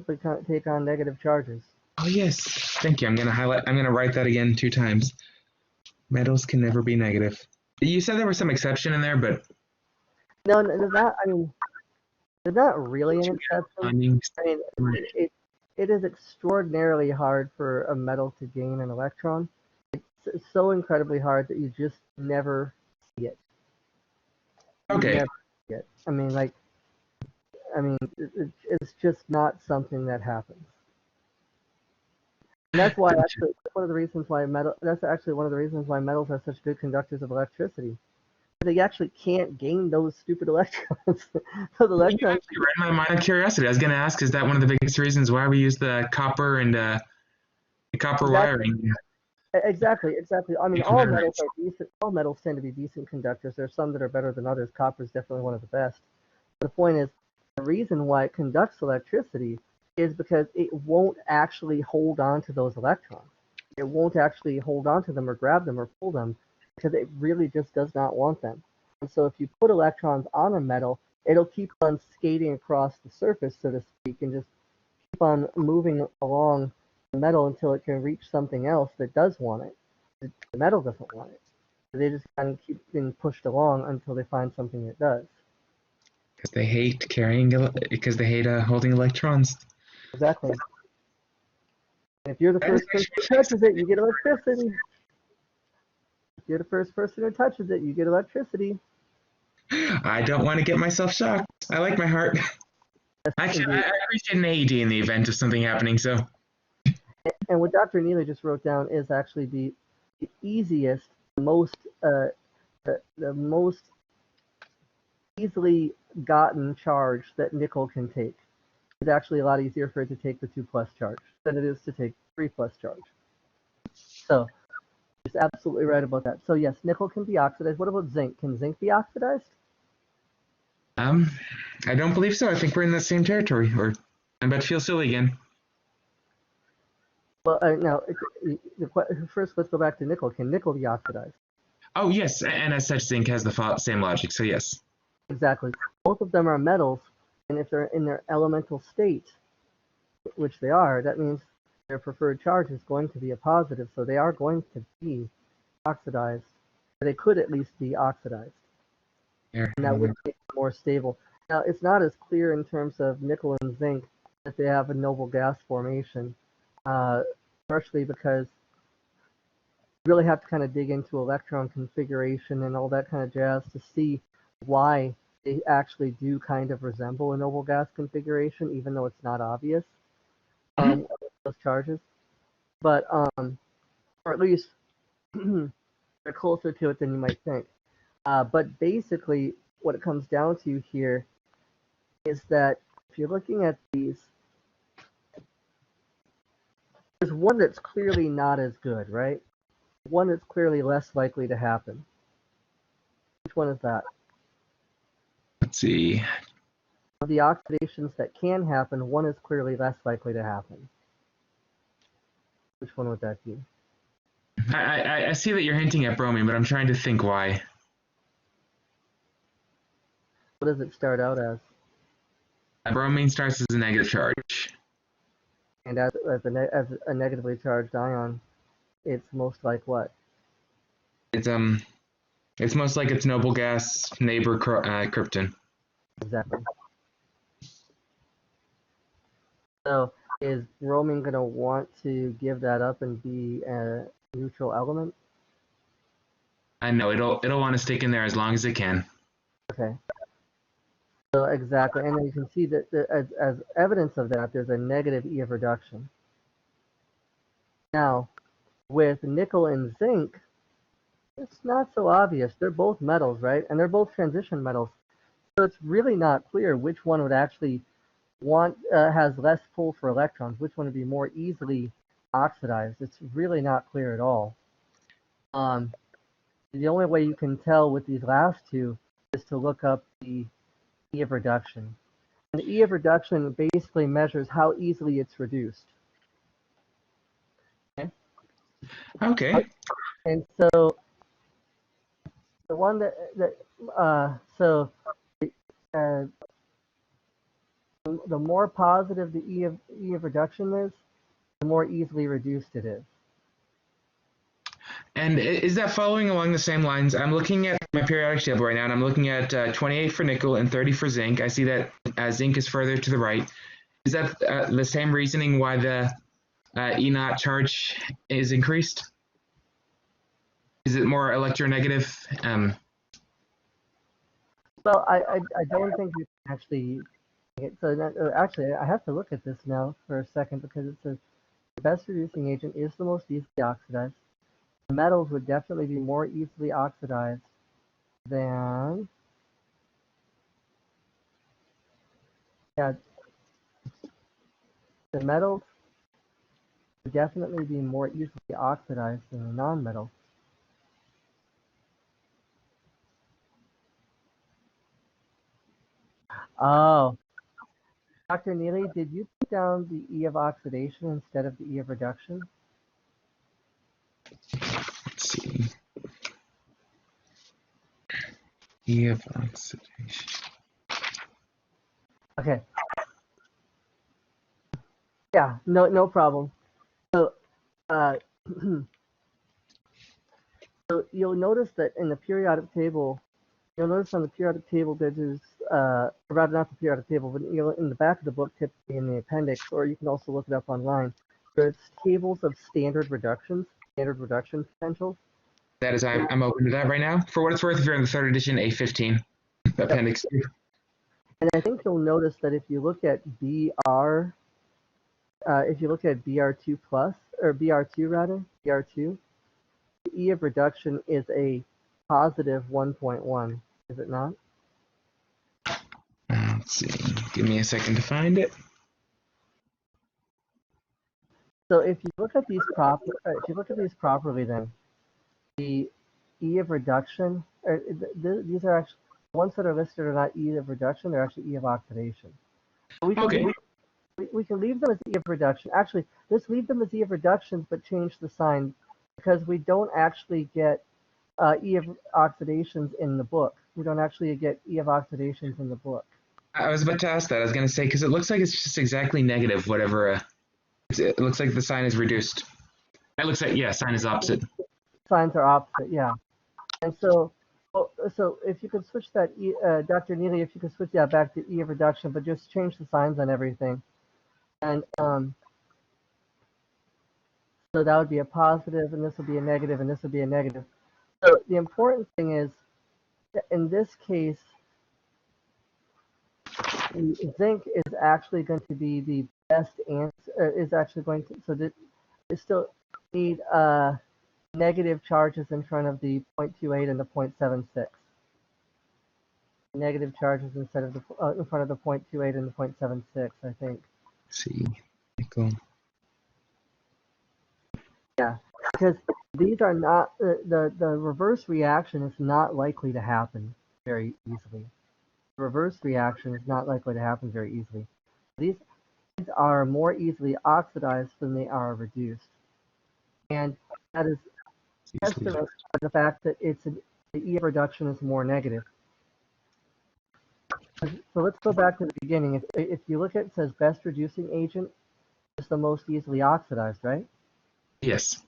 take on negative charges. Oh yes. Thank you. I'm gonna write that again 2 times. Metals can never be negative. You said there was some exception in there, but No, there's not really an exception. I mean, it is extraordinarily hard for a metal to gain an electron. It's so incredibly hard that you just never see it. okay. Never see it. It's just not something that happens. And that's why actually one of the reasons why metals are such good conductors of electricity. They actually can't gain those stupid electrons. So the electrons. You actually read my mind of curiosity. I was going to ask, is that one of the biggest reasons why we use the copper and the copper wiring? Exactly. I mean, all metals are decent. All metals tend to be decent conductors. There are some that are better than others. Copper is definitely one of the best. The point is, the reason why it conducts electricity is because it won't actually hold on to those electrons. It won't actually hold on to them or grab them or pull them because it really just does not want them. And so if you put electrons on a metal, it'll keep on skating across the surface, so to speak, and just keep on moving along the metal until it can reach something else that does want it. The metal doesn't want it. They just kind of keep being pushed along until they find something that does. Because they hate holding electrons. Exactly. And if you're the first person who touches it, you get electricity. If you're the first person who touches it, you get electricity. I don't want to get myself shocked. I like my heart. Actually, I appreciate an AED in the event of something happening. So. And what Dr. Neely just wrote down is actually the easiest, most the most easily gotten charge that nickel can take. It's actually a lot easier for it to take the 2+ charge than it is to take 3+ charge. So, you're absolutely right about that. So yes, nickel can be oxidized. What about zinc? Can zinc be oxidized? I don't believe so. I think we're in the same territory. Or I'm about to feel silly again. Well, now, first let's go back to nickel. Can nickel be oxidized? Oh yes, and as such, zinc has the same logic. So yes. Exactly. Both of them are metals, and if they're in their elemental state, which they are, that means their preferred charge is going to be a positive, so they are going to be oxidized. They could at least be oxidized. And that would make them more stable. Now, it's not as clear in terms of nickel and zinc that they have a noble gas formation, partially because you really have to kind of dig into electron configuration and all that kind of jazz to see why they actually do kind of resemble a noble gas configuration, even though it's not obvious, those charges. But, or at least they're closer to it than you might think. But basically, what it comes down to here is that if you're looking at these, there's one that's clearly not as good, right? One that's clearly less likely to happen. Which one is that? Let's see. Of the oxidations that can happen, one is clearly less likely to happen. Which one would that be? I see that you're hinting at bromine, but I'm trying to think why. What does it start out as? Bromine starts as a negative charge. And as a negatively charged ion, it's most like what? It's most like its noble gas neighbor krypton. Exactly. So is bromine going to want to give that up and be a neutral element? I know it'll want to stick in there as long as it can. Okay. So exactly, and then you can see that as evidence of that, there's a negative E of reduction. Now, with nickel and zinc, it's not so obvious. They're both metals, right? And they're both transition metals. So it's really not clear which one would actually has less pull for electrons, which one would be more easily oxidized. It's really not clear at all. The only way you can tell with these last two is to look up the E of reduction. And the E of reduction basically measures how easily it's reduced. Okay. And so the one the more positive the E of reduction is, the more easily reduced it is. And is that following along the same lines? I'm looking at my periodic table right now, and I'm looking at 28 for nickel and 30 for zinc. I see that zinc is further to the right. Is that the same reasoning why the E naught charge is increased? Is it more electronegative? Well, I don't think you can actually. So actually, I have to look at this now for a second because it says the best reducing agent is the most easily oxidized. The metals would definitely be more easily oxidized than the metals would definitely be more easily oxidized than the non-metals. Oh, Dr. Neely, did you put down the E of oxidation instead of the E of reduction? Let's see. E of oxidation. Okay. Yeah, no problem. So, so you'll notice that in the periodic table, you'll notice on the periodic table that there's, or rather not the periodic table, but in the back of the book, typically in the appendix, or you can also look it up online, there's tables of standard reduction potentials. That is, I'm open to that right now. For what it's worth, if you're in the third edition, A15, appendix 2. And I think you'll notice that if you look at BR2 plus, or BR2 rather, BR2, the E of reduction is a positive 1.1, is it not? Let's see. Give me a second to find it. So if you look at these properly, then the E of reduction, these are actually ones that are listed are not E of reduction; they're actually E of oxidation. So we can leave them as E of reduction. Actually, let's leave them as E of reductions, but change the sign because we don't actually get E of oxidations in the book. We don't actually get E of oxidations in the book. I was about to ask that. I was going to say, because it looks like it's just exactly negative, whatever. It looks like the sign is reduced. It looks like, yeah, sign is opposite. Signs are opposite, yeah. And so if you could switch that, Dr. Neely, if you could switch that back to E of reduction, but just change the signs on everything. And so that would be a positive, and this would be a negative, and this would be a negative. So the important thing is, that in this case, zinc is actually going to be the best answer. Is actually going to they still need negative charges in front of the 0.28 and the 0.76. Negative charges instead of the in front of the 0.28 and the 0.76, I think. Let's see, nickel. Yeah, because these are not the reverse reaction is not likely to happen very easily. The reverse reaction is not likely to happen very easily. These are more easily oxidized than they are reduced, and that is testament to the fact that the E of reduction is more negative. So let's go back to the beginning. If you look at it says best reducing agent is the most easily oxidized, right? Yes.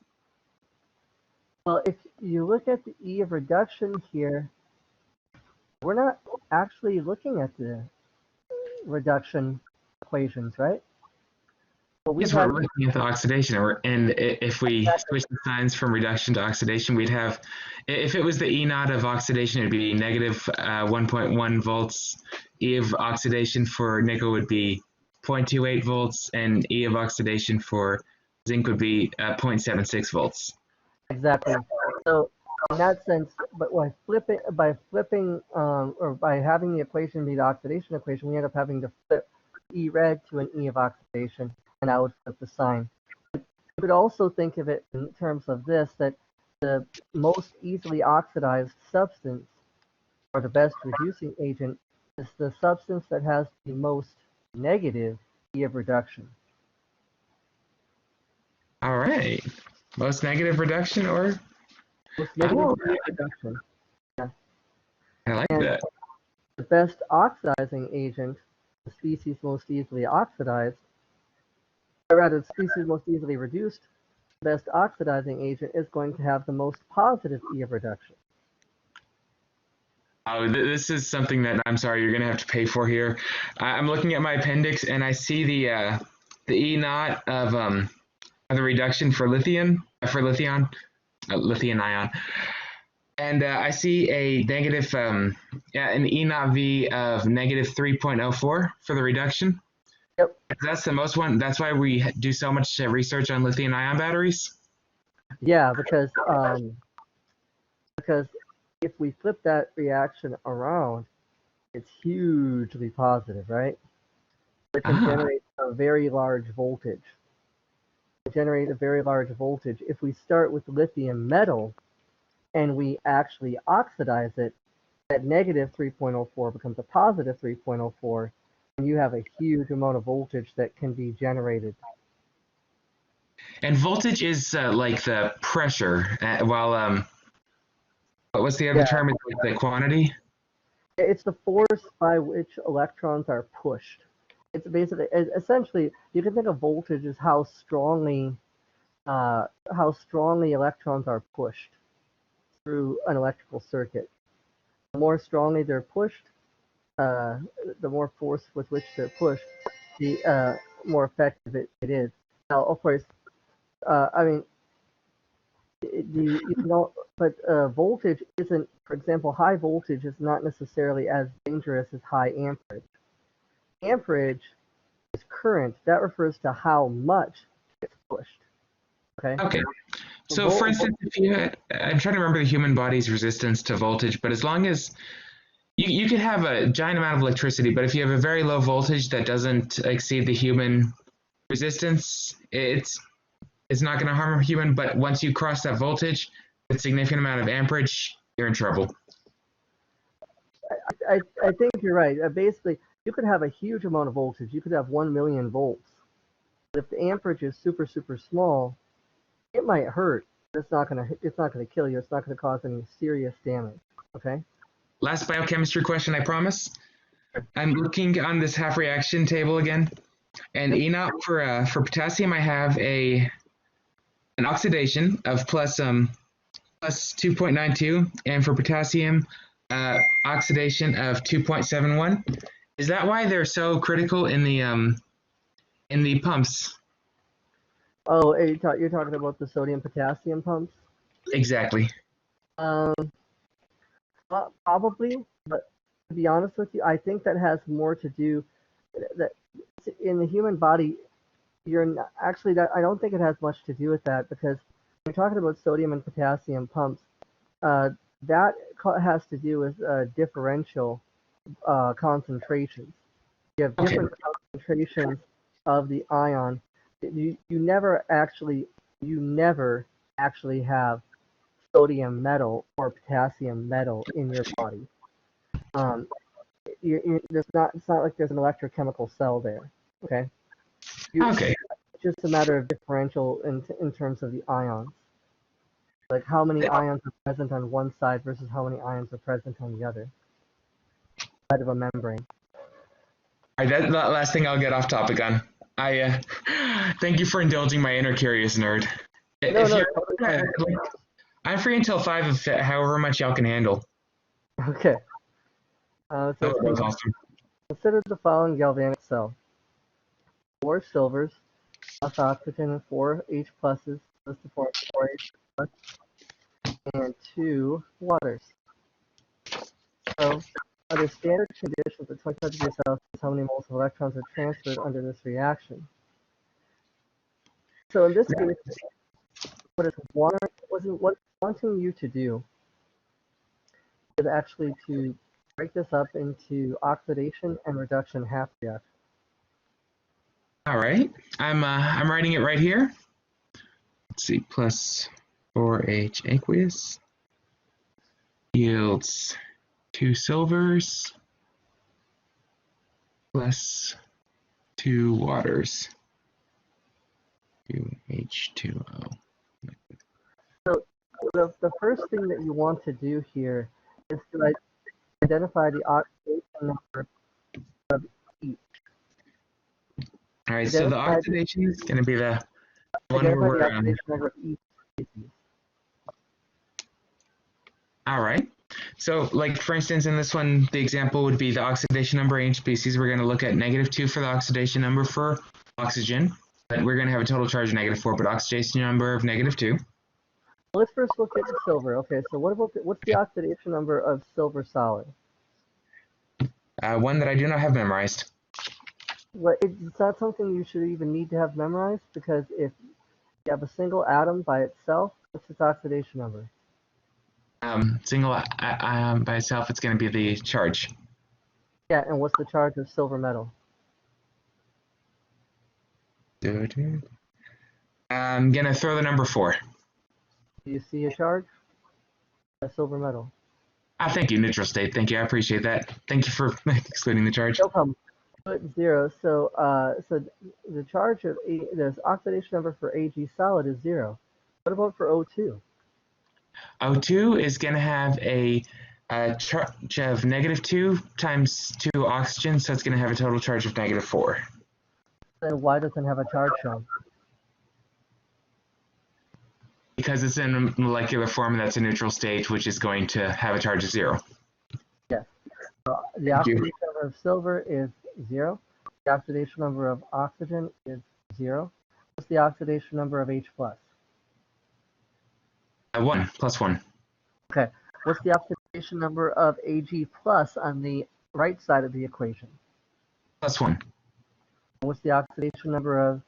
Well, if you look at the E of reduction here, we're not actually looking at the reduction equations, right? Well, Yes, we're looking at the oxidation, and if we switch the signs from reduction to oxidation, we'd have, if it was the E naught of oxidation, it'd be negative 1.1 volts. E of oxidation for nickel would be 0.28 volts, and E of oxidation for zinc would be 0.76 volts. Exactly. So in that sense, but by flipping or by having the equation be the oxidation equation, we end up having to flip E red to an E of oxidation, and I would flip the sign. You could also think of it in terms of this, that the most easily oxidized substance, or the best reducing agent, is the substance that has the most negative E of reduction. All right. Most negative reduction, or? Most negative E of reduction. Yeah. I like And that. the best oxidizing agent, the species most easily oxidized, or rather the species most easily reduced, the best oxidizing agent is going to have the most positive E of reduction. Oh, this is something that I'm sorry you're gonna have to pay for here. I'm looking at my appendix and I see the E naught of the reduction for lithium lithium ion, and I see a negative an E naught V of negative 3.04 for the reduction. Yep. That's the most one. That's why we do so much research on lithium ion batteries. Yeah, because if we flip that reaction around, it's hugely positive, right? It can generate a very large voltage. Generate a very large voltage. If we start with lithium metal and we actually oxidize it, that negative 3.04 becomes a positive 3.04, and you have a huge amount of voltage that can be generated. And voltage is like the pressure, while what's the other term? It's like the quantity. It's the force by which electrons are pushed. It's basically, essentially, you can think of voltage as how strongly electrons are pushed through an electrical circuit. The more strongly they're pushed, the more force with which they're pushed, the more effective it is. Now, of course, I mean, but voltage isn't, for example, high voltage is not necessarily as dangerous as high amperage. Amperage is current. That refers to how much it's pushed. Okay. Okay. So, for instance, if you had, I'm trying to remember the human body's resistance to voltage, but as long as you could have a giant amount of electricity, but if you have a very low voltage that doesn't exceed the human resistance, it's not going to harm a human. But once you cross that voltage, with a significant amount of amperage, you're in trouble. I think you're right. Basically, you could have a huge amount of voltage. You could have 1 million volts. But if the amperage is super, super small, it might hurt. It's not gonna kill you. It's not gonna cause any serious damage. Okay. Last biochemistry question, I promise. I'm looking on this half reaction table again, and E naught for potassium, I have an oxidation of plus 2.92, and for potassium, oxidation of 2.71. Is that why they're so critical in the pumps? Oh, you're talking about the sodium potassium pumps? Exactly. Probably, but to be honest with you, I think that has more to do that in the human body, you're not, actually that I don't think it has much to do with that because when you're talking about sodium and potassium pumps, uh, that has to do with differential concentrations. You have Okay. different concentrations of the ion. You never actually have sodium metal or potassium metal in your body. Um, it's not like there's an electrochemical cell there. Okay, Okay. it's just a matter of differential in terms of the ions. Like how many ions are present on one side versus how many ions are present on the other side of a membrane. All right, that last thing I'll get off topic on. I thank you for indulging my inner curious nerd. No, If no, you're, totally fine. like, I'm free until 5 of however much y'all can handle. Okay. So That sounds awesome. consider the following galvanic cell: 4 silvers plus oxygen and 4 H pluses goes to form 4H plus and 2 waters. So under standard conditions at 25 degrees Celsius, how many moles of electrons are transferred under this reaction? So in this case, what it's wanting you to do is actually to break this up into oxidation and reduction half reactions. All right, I'm writing it right here. Let's see, plus 4H aqueous yields 2 silvers plus 2 waters, 2H2O. So the first thing that you want to do here is to identify the oxidation number of each. All right, so the oxidation is going to be the one where Identify the we're oxidation number of each species. All right. So, like for instance, in this one, the example would be the oxidation number in each species. We're going to look at -2 for the oxidation number for oxygen, but we're going to have a total charge of -4, but oxidation number of -2. Let's first look at silver. Okay, so what's the oxidation number of silver solid? One that I do not have memorized. Well, it's not something you should even need to have memorized because if you have a single atom by itself, what's its oxidation number? Single by itself, it's going to be the charge. Yeah, and what's the charge of silver metal? I'm going to throw the number 4. Do you see a charge? A silver metal. Thank you, neutral state. Thank you. I appreciate that. Thank you for excluding the charge. No problem. Put 0. So the charge of the oxidation number for Ag solid is 0. What about for O2? O2 is going to have a charge of -2 times 2 oxygen, so it's going to have a total charge of -4. Then why doesn't it have a charge shown? Because it's in a molecular form, that's a neutral state, which is going to have a charge of 0. Yes. So the oxidation number of silver is 0. The oxidation number of oxygen is 0. What's the oxidation number of H plus? 1 plus 1. Okay. What's the oxidation number of Ag plus on the right side of the equation? Plus 1. And what's the oxidation number of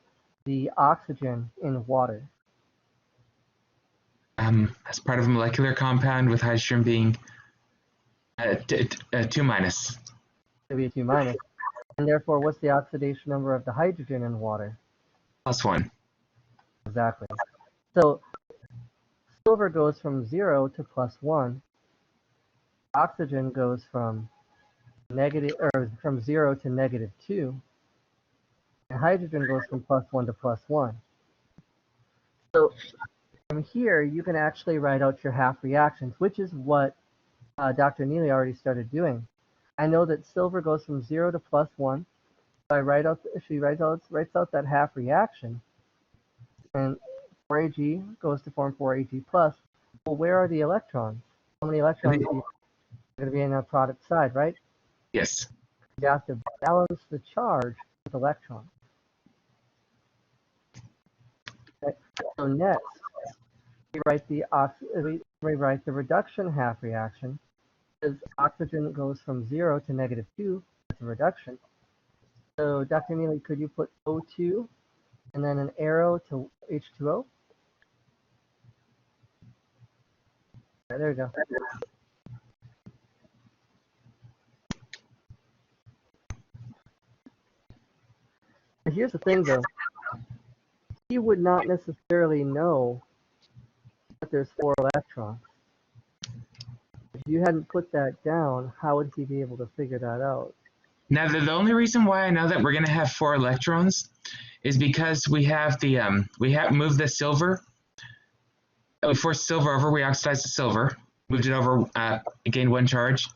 the oxygen in water? As part of a molecular compound with hydrogen being 2 minus. It'll be a 2 minus. And therefore, what's the oxidation number of the hydrogen in water? Plus 1. Exactly. So silver goes from 0 to plus 1. Oxygen goes from from 0 to -2. And hydrogen goes from plus 1 to plus 1. So from here, you can actually write out your half reactions, which is what Dr. Neely already started doing. I know that silver goes from 0 to plus 1. She writes out that half reaction, and 4Ag goes to form 4Ag plus. Well, where are the electrons? How many electrons are going to be in the product side, right? Yes. You have to balance the charge with electrons. Okay. So next, we write the reduction half reaction. Because oxygen goes from 0 to -2, that's a reduction. So Dr. Neely, could you put O2 and then an arrow to H2O? Right, there we go. But here's the thing though, he would not necessarily know that there's 4 electrons. If you hadn't put that down, how would he be able to figure that out? Now, the only reason why I know that we're going to have 4 electrons is because we have moved the silver. We forced silver over. We oxidized the silver, moved it over, gained 1 charge,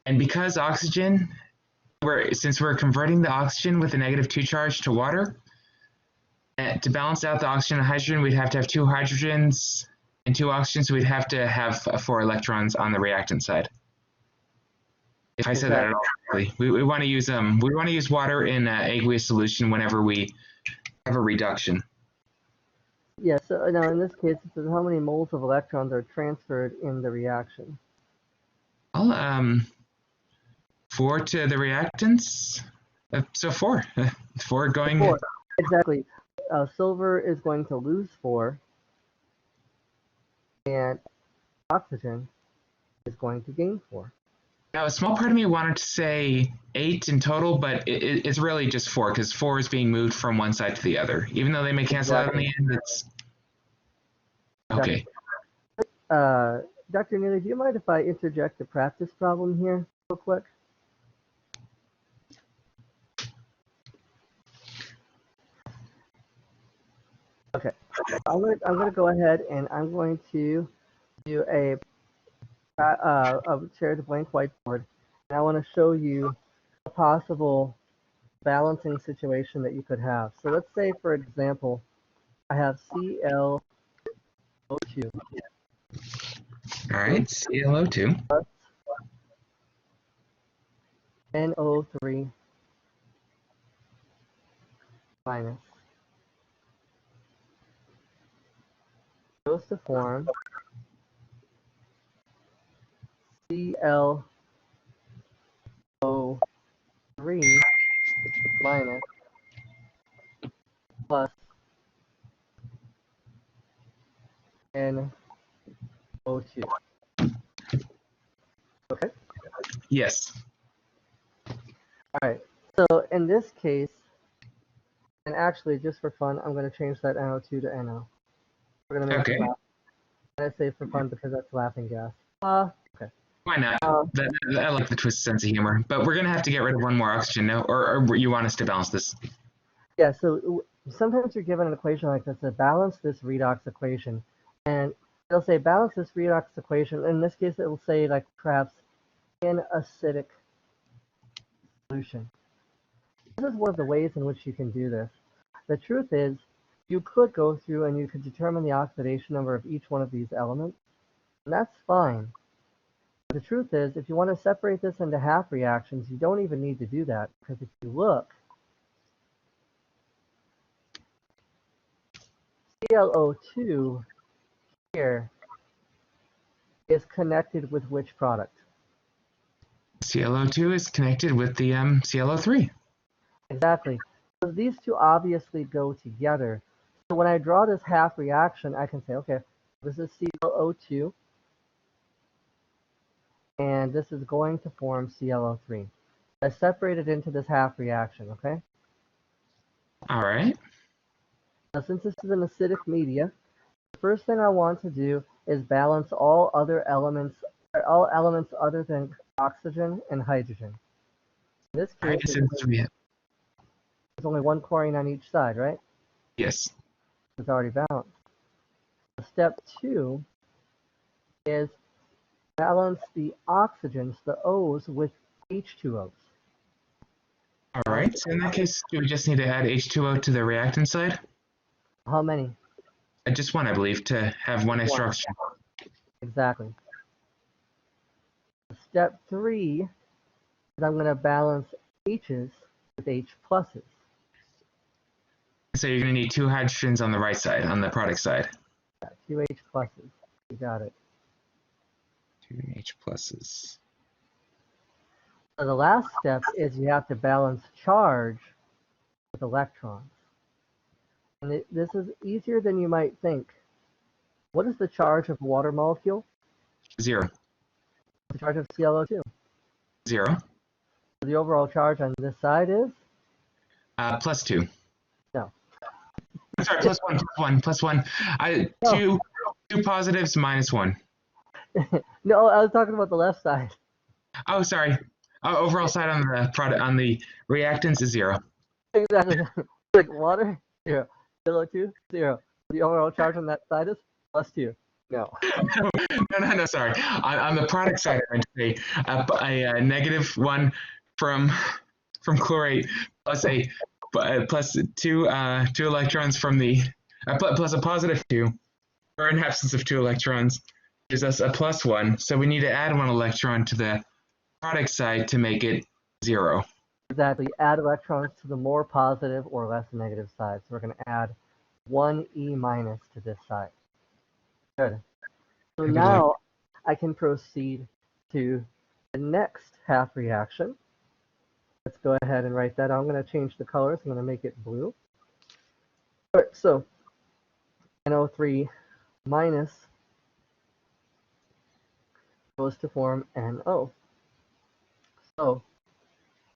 and because oxygen, since we're converting the oxygen with a -2 charge to water, to balance out the oxygen and hydrogen, we'd have to have 2 hydrogens and 2 oxygens. So we'd have to have 4 electrons on the reactant side. If I said that at all correctly, we want to use water in aqueous solution whenever we have a reduction. Yeah, so now in this case, it says how many moles of electrons are transferred in the reaction? Well, 4 to the reactants. So 4. 4 going. 4. Exactly. Silver is going to lose 4, and oxygen is going to gain 4. Now, a small part of me wanted to say 8 in total, but it's really just 4 because 4 is being moved from one side to the other. Even though they may cancel out in the end, it's okay. Dr. Neely, do you mind if I interject a practice problem here real quick? Okay, I'm gonna go ahead and I'm going to do a share the blank whiteboard, and I want to show you a possible balancing situation that you could have. So let's say, for example, I have ClO2 All right, ClO2 plus NO3 minus goes to form ClO3 minus plus NO2. Okay? Yes. All right. So in this case, and actually just for fun, I'm going to change that NO2 to NO. We're going to make it laugh. And I say for fun because that's laughing gas. Okay. Why not? I like the twisted sense of humor. But we're going to have to get rid of 1 more oxygen now, or you want us to balance this? Yeah, so sometimes you're given an equation like this to balance this redox equation. And it'll say balance this redox equation. In this case, it will say like perhaps in acidic solution. This is one of the ways in which you can do this. The truth is, you could go through and you could determine the oxidation number of each one of these elements, and that's fine. But the truth is, if you want to separate this into half reactions, you don't even need to do that, because if you look, ClO2 here is connected with which product? ClO2 is connected with the ClO3. Exactly. So these two obviously go together. So when I draw this half reaction, I can say, okay, this is ClO2, and this is going to form ClO3. I separate it into this half reaction, okay? All right. Now, since this is an acidic media, the first thing I want to do is balance all elements other than oxygen and hydrogen. In this case, there's only 1 chlorine on each side, right? Yes. It's already balanced. Step 2 is balance the oxygens, the O's, with H2O's. All right. So in that case, do we just need to add H2O to the reactant side? How many? Just 1, I believe, to have 1 extra oxygen. Exactly. Step 3 is I'm going to balance H's with H pluses. So you're going to need 2 hydrogens on the right side, on the product side. Yeah, 2 H pluses. You got it. 2 H pluses. So the last step is you have to balance charge with electrons. And this is easier than you might think. What is the charge of a water molecule? 0. The charge of ClO2. 0. The overall charge on this side is? Plus 2. No. Sorry, plus 1, plus 1, plus 1. No. Two positives minus 1. No, I was talking about the left side. Oh, sorry. Overall side on the product on the reactants is 0. Exactly. Like water, 0. ClO2, 0. The overall charge on that side is plus 2. No. No, sorry. On the product side, I meant to say a negative 1 from chlorate plus plus 2 electrons from the plus a positive 2, or an absence of 2 electrons gives us a plus 1. So we need to add 1 electron to the product side to make it 0. Exactly. Add electrons to the more positive or less negative side. So we're going to add 1 E minus to this side. Good. So now I can proceed to the next half reaction. Let's go ahead and write that. I'm going to change the colors. I'm going to make it blue. All right, so NO3 minus goes to form NO. So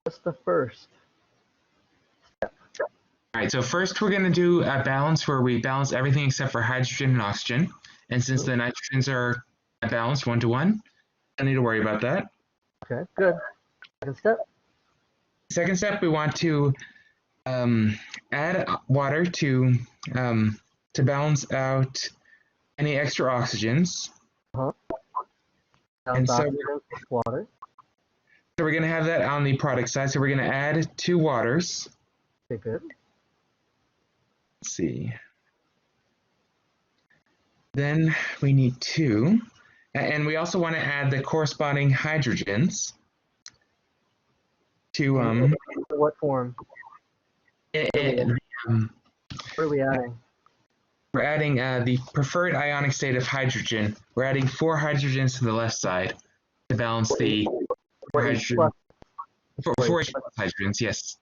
what's the first step? All right, so first we're going to do a balance where we balance everything except for hydrogen and oxygen. And since the nitrogens are balanced 1 to 1, don't need to worry about that. Okay, good. Second step. Second step, we want to add water to balance out any extra oxygens. And so water. So we're going to have that on the product side. So we're going to add 2 waters. Okay, good. Let's see. Then we need 2. And we also want to add the corresponding hydrogens to what form? What are we adding? We're adding the preferred ionic state of hydrogen. We're adding 4 hydrogens to the left side to balance the hydrogen. 4 hydrogens, yes.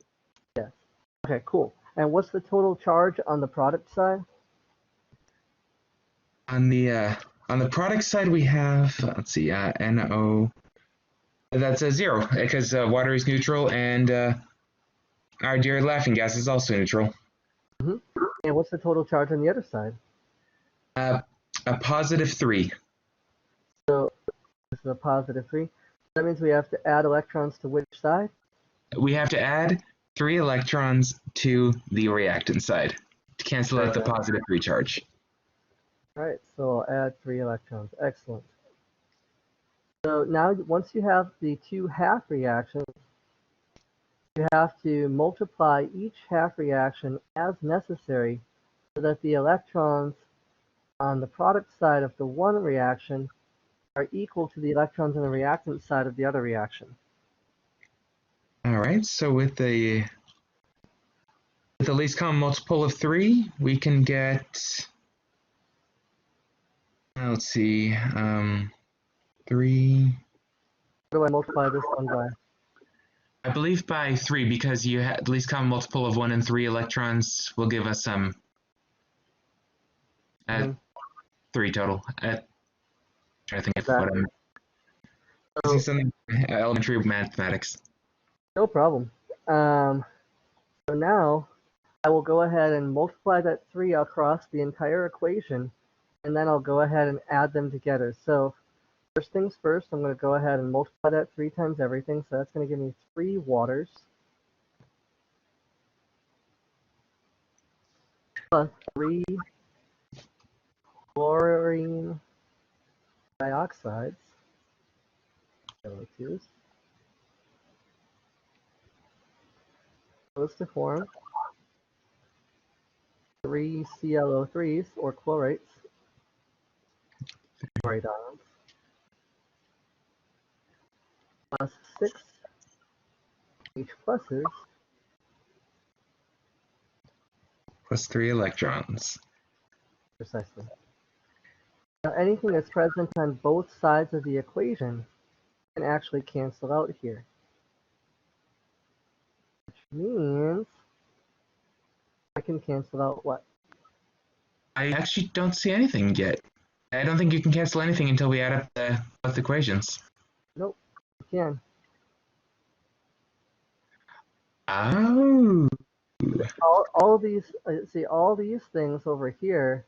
Yes. Okay, cool. And what's the total charge on the product side? On the product side, we have, let's see, NO. That's a 0 because water is neutral and our dear laughing gas is also neutral. Mm-hmm. And what's the total charge on the other side? A positive 3. So this is a positive 3. That means we have to add electrons to which side? We have to add 3 electrons to the reactant side to cancel out the positive 3 charge. All right, so I'll add 3 electrons. Excellent. So now once you have the 2 half reactions, you have to multiply each half reaction as necessary so that the electrons on the product side of the one reaction are equal to the electrons on the reactant side of the other reaction. All right, so with the least common multiple of 3, we can get, let's see, 3. What do I multiply this one by? I believe by 3 because you had the least common multiple of 1 and 3 electrons will give us 3 total. Trying to think of what I'm. This is something elementary mathematics. No problem. So now I will go ahead and multiply that 3 across the entire equation, and then I'll go ahead and add them together. So first things first, I'm going to go ahead and multiply that 3 times everything. So that's going to give me 3 waters plus 3 chlorine dioxides, ClO2s, goes to form 3 ClO3s or chlorates, chloride ions, plus 6 H pluses Plus 3 electrons. Precisely. Now anything that's present on both sides of the equation can actually cancel out here. Which means I can cancel out what? I actually don't see anything yet. I don't think you can cancel anything until we add up both equations. Nope, you can. Oh. All these, see, all these things over here,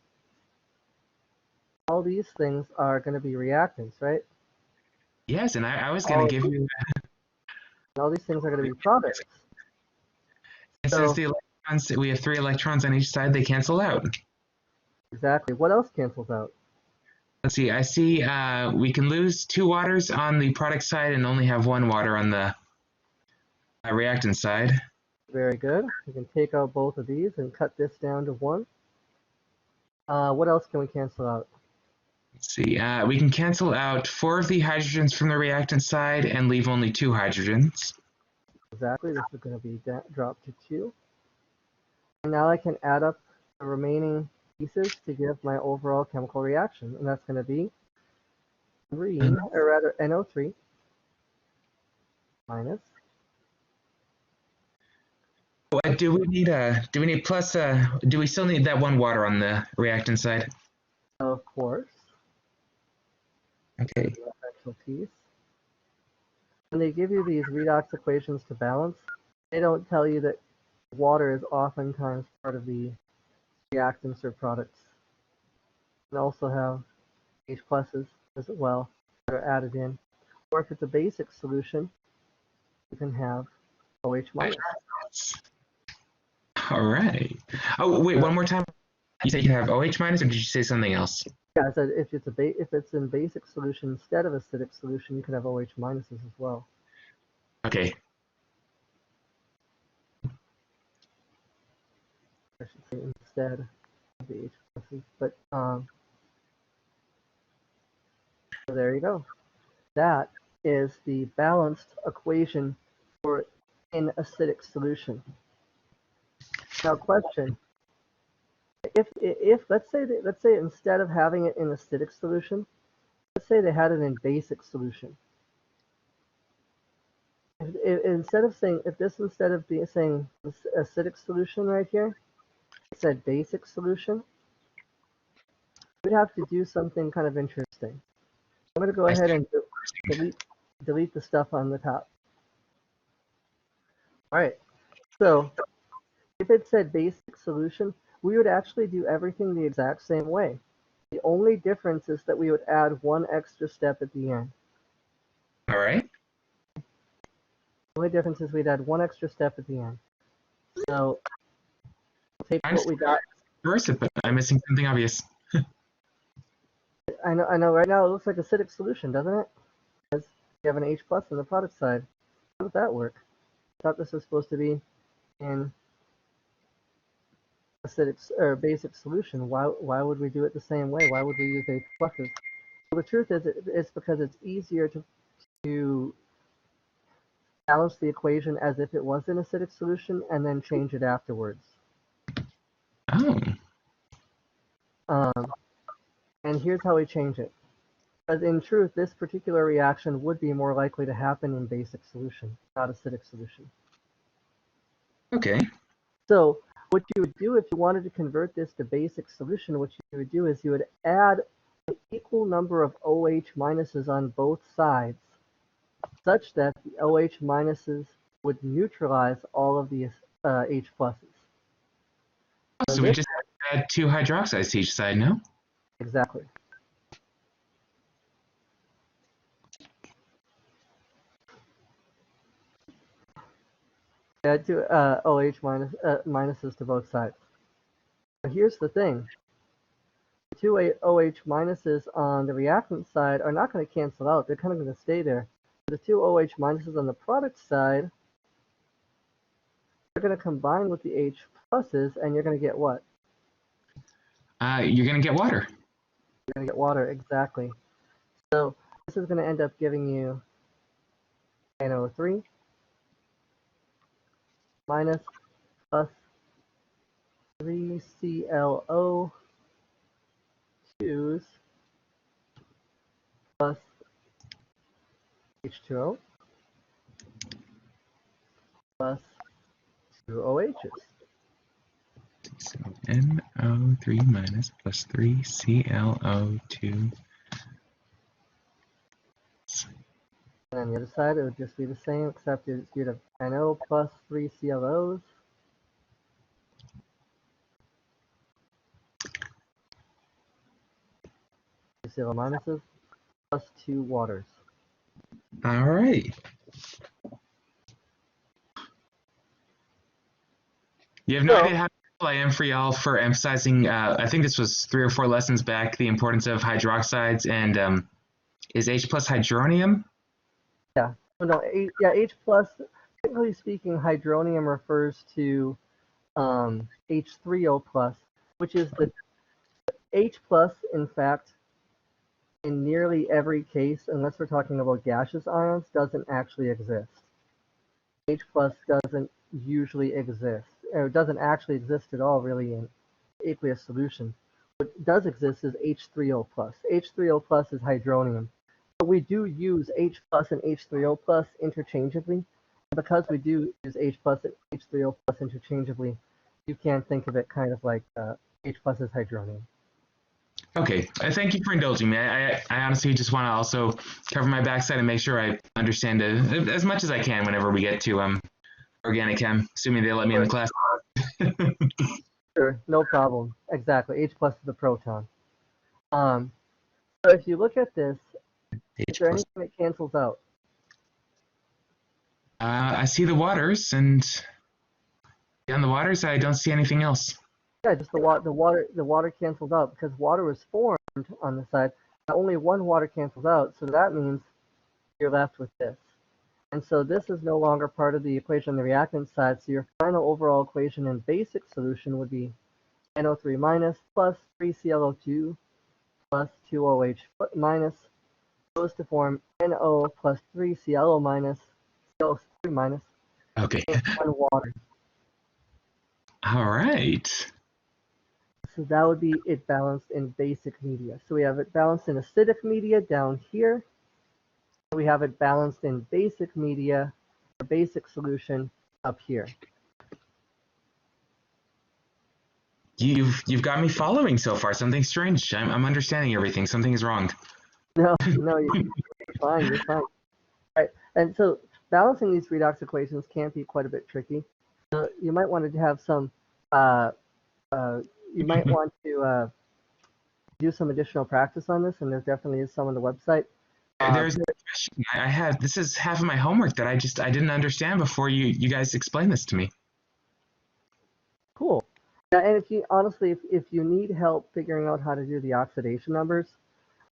all these things are going to be reactants, right? Yes, and I was going to give you. And all these things are going to be products. And since the electrons, we have 3 electrons on each side, they cancel out. Exactly. What else cancels out? Let's see. I see we can lose 2 waters on the product side and only have 1 water on the reactant side. Very good. We can take out both of these and cut this down to 1. What else can we cancel out? Let's see. We can cancel out 4 of the hydrogens from the reactant side and leave only 2 hydrogens. Exactly. This is going to be dropped to 2. And now I can add up the remaining pieces to give my overall chemical reaction, and that's going to be 3, or rather NO3 minus. Do we need plus? Do we still need that 1 water on the reactant side? Of course. Okay. The actual piece. When they give you these redox equations to balance, they don't tell you that water is oftentimes part of the reactants or products. And also have H pluses as well that are added in. Or if it's a basic solution, you can have OH minus. All right. Oh, wait, one more time. You said you have OH minus, or did you say something else? Yeah, I said if it's in basic solution instead of acidic solution, you can have OH minuses as well. Okay. I should say instead of the H pluses. But so there you go. That is the balanced equation for an acidic solution. Now, question: If let's say instead of having it in acidic solution, let's say they had it in basic solution. Instead of saying instead of saying acidic solution right here, it said basic solution, we'd have to do something kind of interesting. I'm going to go ahead and delete the stuff on the top. All right. So if it said basic solution, we would actually do everything the exact same way. The only difference is that we would add 1 extra step at the end. All right. The only difference is we'd add 1 extra step at the end. So take what we got. Reverse it, but I'm missing something obvious. I know. Right now it looks like acidic solution, doesn't it? Because you have an H plus on the product side. How does that work? I thought this was supposed to be in acidic or basic solution. Why would we do it the same way? Why would we use H pluses? Well, the truth is, it's because it's easier to balance the equation as if it was an acidic solution and then change it afterwards. Oh. And here's how we change it. Because in truth, this particular reaction would be more likely to happen in basic solution, not acidic solution. Okay. So what you would do if you wanted to convert this to basic solution, what you would do is you would add an equal number of OH minuses on both sides, such that the OH minuses would neutralize all of the H pluses. So we just add 2 hydroxides to each side, no? Exactly. Add 2 OH minuses to both sides. But here's the thing. The 2 OH minuses on the reactant side are not going to cancel out. They're kind of going to stay there. The 2 OH minuses on the product side are going to combine with the H pluses, and you're going to get what? You're going to get water. You're going to get water, exactly. So this is going to end up giving you NO3 minus plus 3ClO 2s plus H2O plus 2 OHs. So NO3 minus plus 3ClO2. And on the other side, it would just be the same, except you'd have NO plus 3 ClOs. 2 ClO minuses plus 2 waters. All right. You have no idea how grateful I am for y'all for emphasizing, I think this was 3 or 4 lessons back, the importance of hydroxides and is H plus hydronium? Yeah. Oh, no, H plus, technically speaking, hydronium refers to H3O plus, which is the H plus, in fact, in nearly every case, unless we're talking about gaseous ions, doesn't actually exist. H plus doesn't usually exist, or it doesn't actually exist at all, really, in aqueous solution. What does exist is H3O plus. H3O plus is hydronium. But we do use H plus and H3O plus interchangeably. And because we do use H plus and H3O plus interchangeably, you can think of it kind of like H plus is hydronium. Okay, thank you for indulging me. I honestly just want to also cover my backside and make sure I understand it as much as I can whenever we get to organic chem, assuming they let me in the class. Sure, no problem. Exactly. H plus is the proton. So if you look at this, is there anything that cancels out? I see the waters, and beyond the waters, I don't see anything else. Yeah, just the water cancels out because water was formed on the side. Only one water cancels out, so that means you're left with this. And so this is no longer part of the equation on the reactant side, so your final overall equation in basic solution would be NO3 minus plus 3ClO2 plus 2OH minus goes to form NO plus 3ClO minus ClO3 minus Okay. and 1 water. All right. So that would be it balanced in basic media. So we have it balanced in acidic media down here. We have it balanced in basic media, or basic solution up here. You've got me following so far. Something strange. I'm understanding everything. Something is wrong. No, you're fine. You're fine. All right, and so balancing these redox equations can be quite a bit tricky. So you might want to have some. You might want to do some additional practice on this, and there definitely is some on the website. There's a question I have. This is half of my homework that I didn't understand before you guys explained this to me. Cool. Yeah, and if you honestly, if you need help figuring out how to do the oxidation numbers,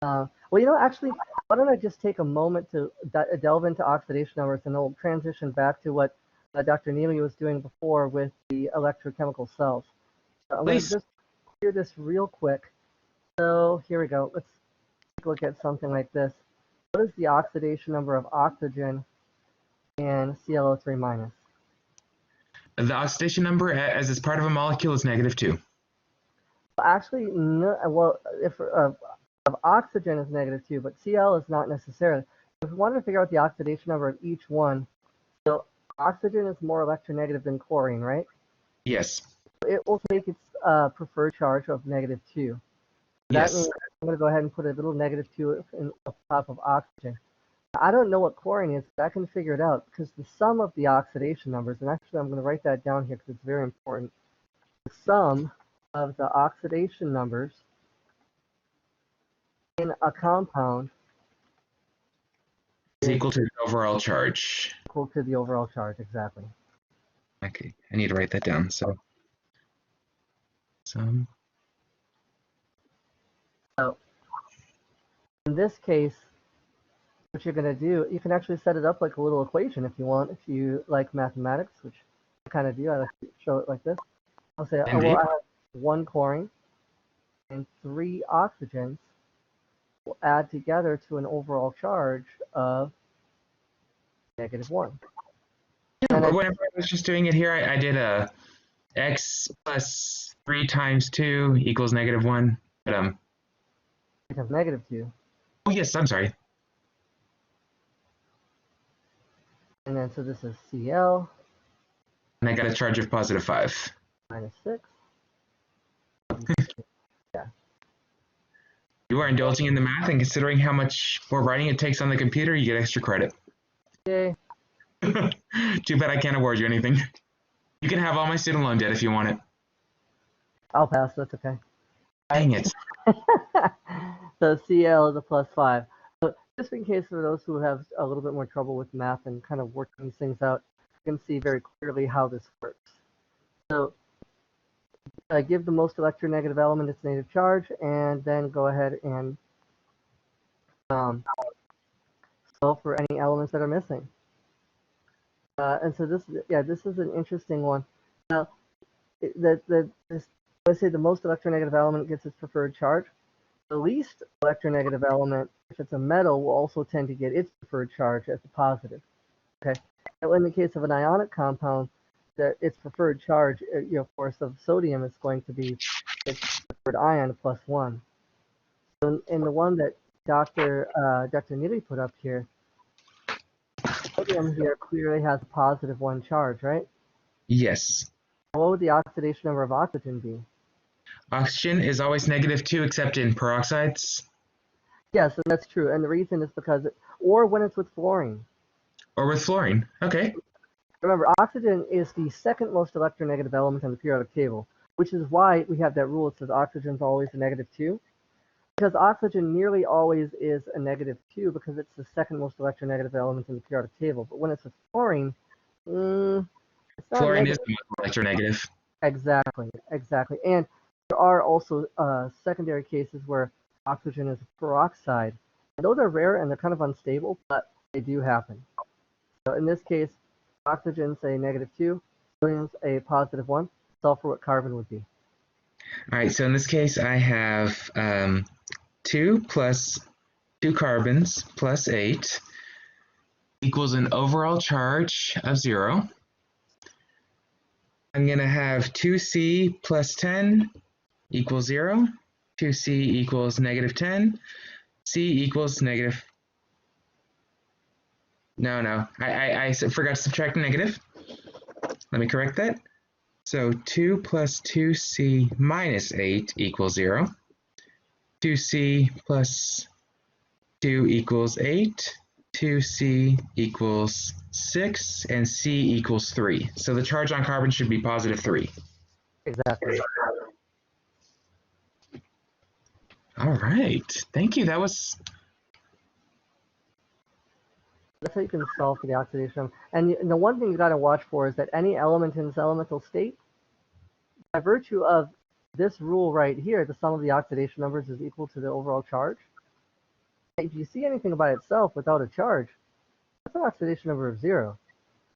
well, actually, why don't I just take a moment to delve into oxidation numbers, and then we'll transition back to what Dr. Neely was doing before with the electrochemical cells. I'm going to just clear this real quick. So here we go. Let's take a look at something like this. What is the oxidation number of oxygen and ClO3 minus? The oxidation number as it's part of a molecule is -2. Actually, no. Well, if of oxygen is -2, but Cl is not necessarily. If we wanted to figure out the oxidation number of each one, so oxygen is more electronegative than chlorine, right? Yes. It will take its preferred charge of -2. That means I'm going to go ahead and put a little -2 on top of oxygen. I don't know what chlorine is, but I can figure it out because the sum of the oxidation numbers, and actually I'm going to write that down here because it's very important. The sum of the oxidation numbers in a compound is equal to the overall charge. Equal to the overall charge, exactly. Okay, I need to write that down. So in this case, what you're going to do, you can actually set it up like a little equation if you want, if you like mathematics, which I kind of do. I like to show it like this. I'll say, oh, well, I have 1 chlorine and 3 oxygens will add together to an overall charge of -1. Yeah, but whenever I was just doing it here, I did a x plus 3 times 2 equals -1. But becomes -2. Oh yes, I'm sorry. And then so this is Cl. And I got a charge of +5. -6. You are indulging in the math, and considering how much more writing it takes on the computer, you get extra credit. Yay. Too bad I can't award you anything. You can have all my student loan debt if you want it. I'll pass. That's okay. Dang it. So CL is a +5. So just in case for those who have a little bit more trouble with math and kind of working these things out, you can see very clearly how this works. So give the most electronegative element its native charge, and then go ahead and solve for any elements that are missing. And so this is an interesting one. Now, let's say the most electronegative element gets its preferred charge. The least electronegative element, if it's a metal, will also tend to get its preferred charge as a positive. Okay. Now, in the case of an ionic compound, its preferred charge, of course, of sodium is going to be its preferred ion +1. So in the one that Dr. Neely put up here, sodium here clearly has a +1 charge, right? Yes. What would the oxidation number of oxygen be? Oxygen is always -2 except in peroxides. Yes, and that's true. And the reason is because, or when it's with fluorine. Or with fluorine. Okay. Remember, oxygen is the second most electronegative element on the periodic table, which is why we have that rule that says oxygen is always a -2. Because oxygen nearly always is a -2 because it's the second most electronegative element in the periodic table. But when it's with fluorine, it's not Fluorine negative. is the most electronegative. Exactly. And there are also secondary cases where oxygen is a peroxide. And those are rare and they're kind of unstable, but they do happen. So in this case, oxygen's a -2, sodium's a +1. Solve for what carbon would be. All right, so in this case, I have 2 plus 2 carbons plus 8 equals an overall charge of 0. I'm going to have 2C plus 10 equals 0. 2C equals -10. C equals negative. No. I forgot to subtract a negative. Let me correct that. So 2 plus 2C minus 8 equals 0. 2C plus 2 equals 8. 2C equals 6. And C equals 3. So the charge on carbon should be +3. Exactly. All right. Thank you. That's how you can solve for the oxidation. And the one thing you got to watch for is that any element in its elemental state, by virtue of this rule right here, the sum of the oxidation numbers is equal to the overall charge. If you see anything by itself without a charge, that's an oxidation number of 0.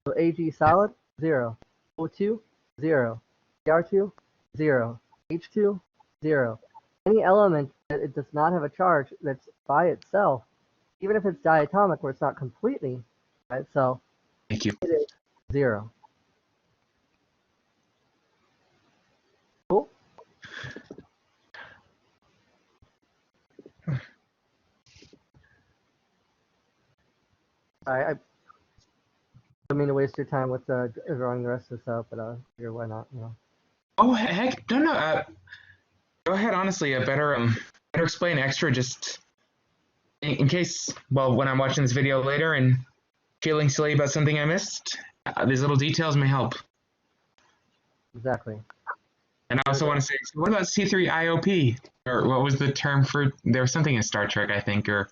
So Ag solid, 0. O2, 0. Cr2, 0. H2, 0. Any element that it does not have a charge that's by itself, even if it's diatomic where it's not completely by itself, Thank you. it is 0. Cool? I don't mean to waste your time with drawing the rest of this out, but here, why not? Oh, heck. No. Go ahead, honestly. Better explain extra just in case, well, when I'm watching this video later and feeling silly about something I missed, these little details may help. Exactly. And I also want to say, so what about C3IOP? Or what was the term for, there was something in Star Trek, I think, or,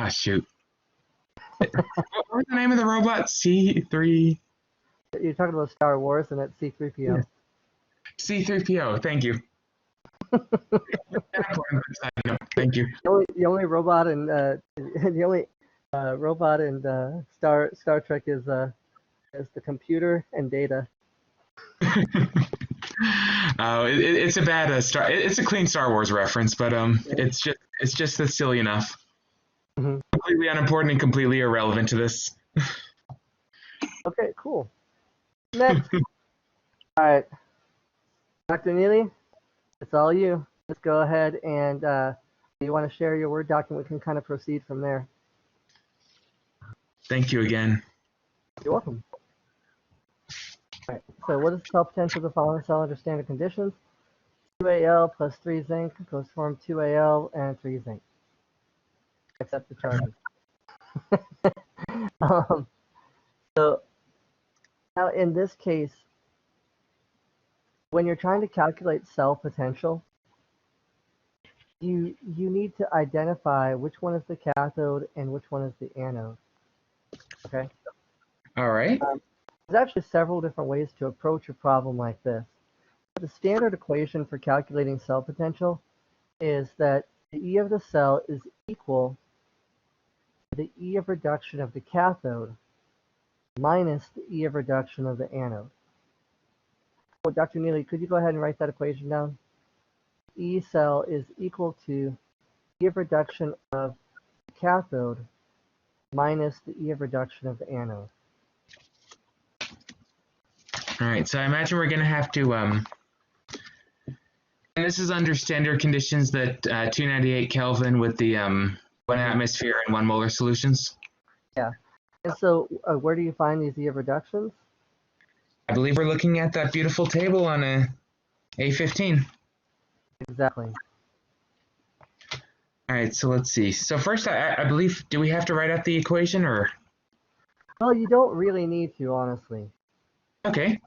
shoot. What was the name of the robot? C3... You're talking about Star Wars and that's C-3PO. Yeah. C-3PO, thank you. Thank you. The only robot in Star Trek is the computer and Data. It's a bad it's a clean Star Wars reference, but it's just that's silly enough. Mm-hmm. Completely unimportant and completely irrelevant to this. Okay, cool. Next. All right, Dr. Neely, it's all you. Let's go ahead and you want to share your Word document, we can kind of proceed from there. Thank you again. You're welcome. All right, so what is the cell potential of the following cell under standard conditions? 2Al plus 3 zinc goes to form 2Al and 3 zinc. Accept the charges. So now in this case, when you're trying to calculate cell potential, you need to identify which one is the cathode and which one is the anode. Okay? All right. There's actually several different ways to approach a problem like this. The standard equation for calculating cell potential is that the E of the cell is equal to the E of reduction of the cathode minus the E of reduction of the anode. So Dr. Neely, could you go ahead and write that equation down? E cell is equal to E of reduction of the cathode minus the E of reduction of the anode. All right. So I imagine we're going to have to, and this is under standard conditions that 298 Kelvin with the 1 atmosphere and 1 molar solutions. Yeah. And so where do you find these E of reductions? I believe we're looking at that beautiful table on a A15. Exactly. All right, so let's see. So first, I believe, do we have to write out the equation or? Well, you don't really need to, honestly. Okay.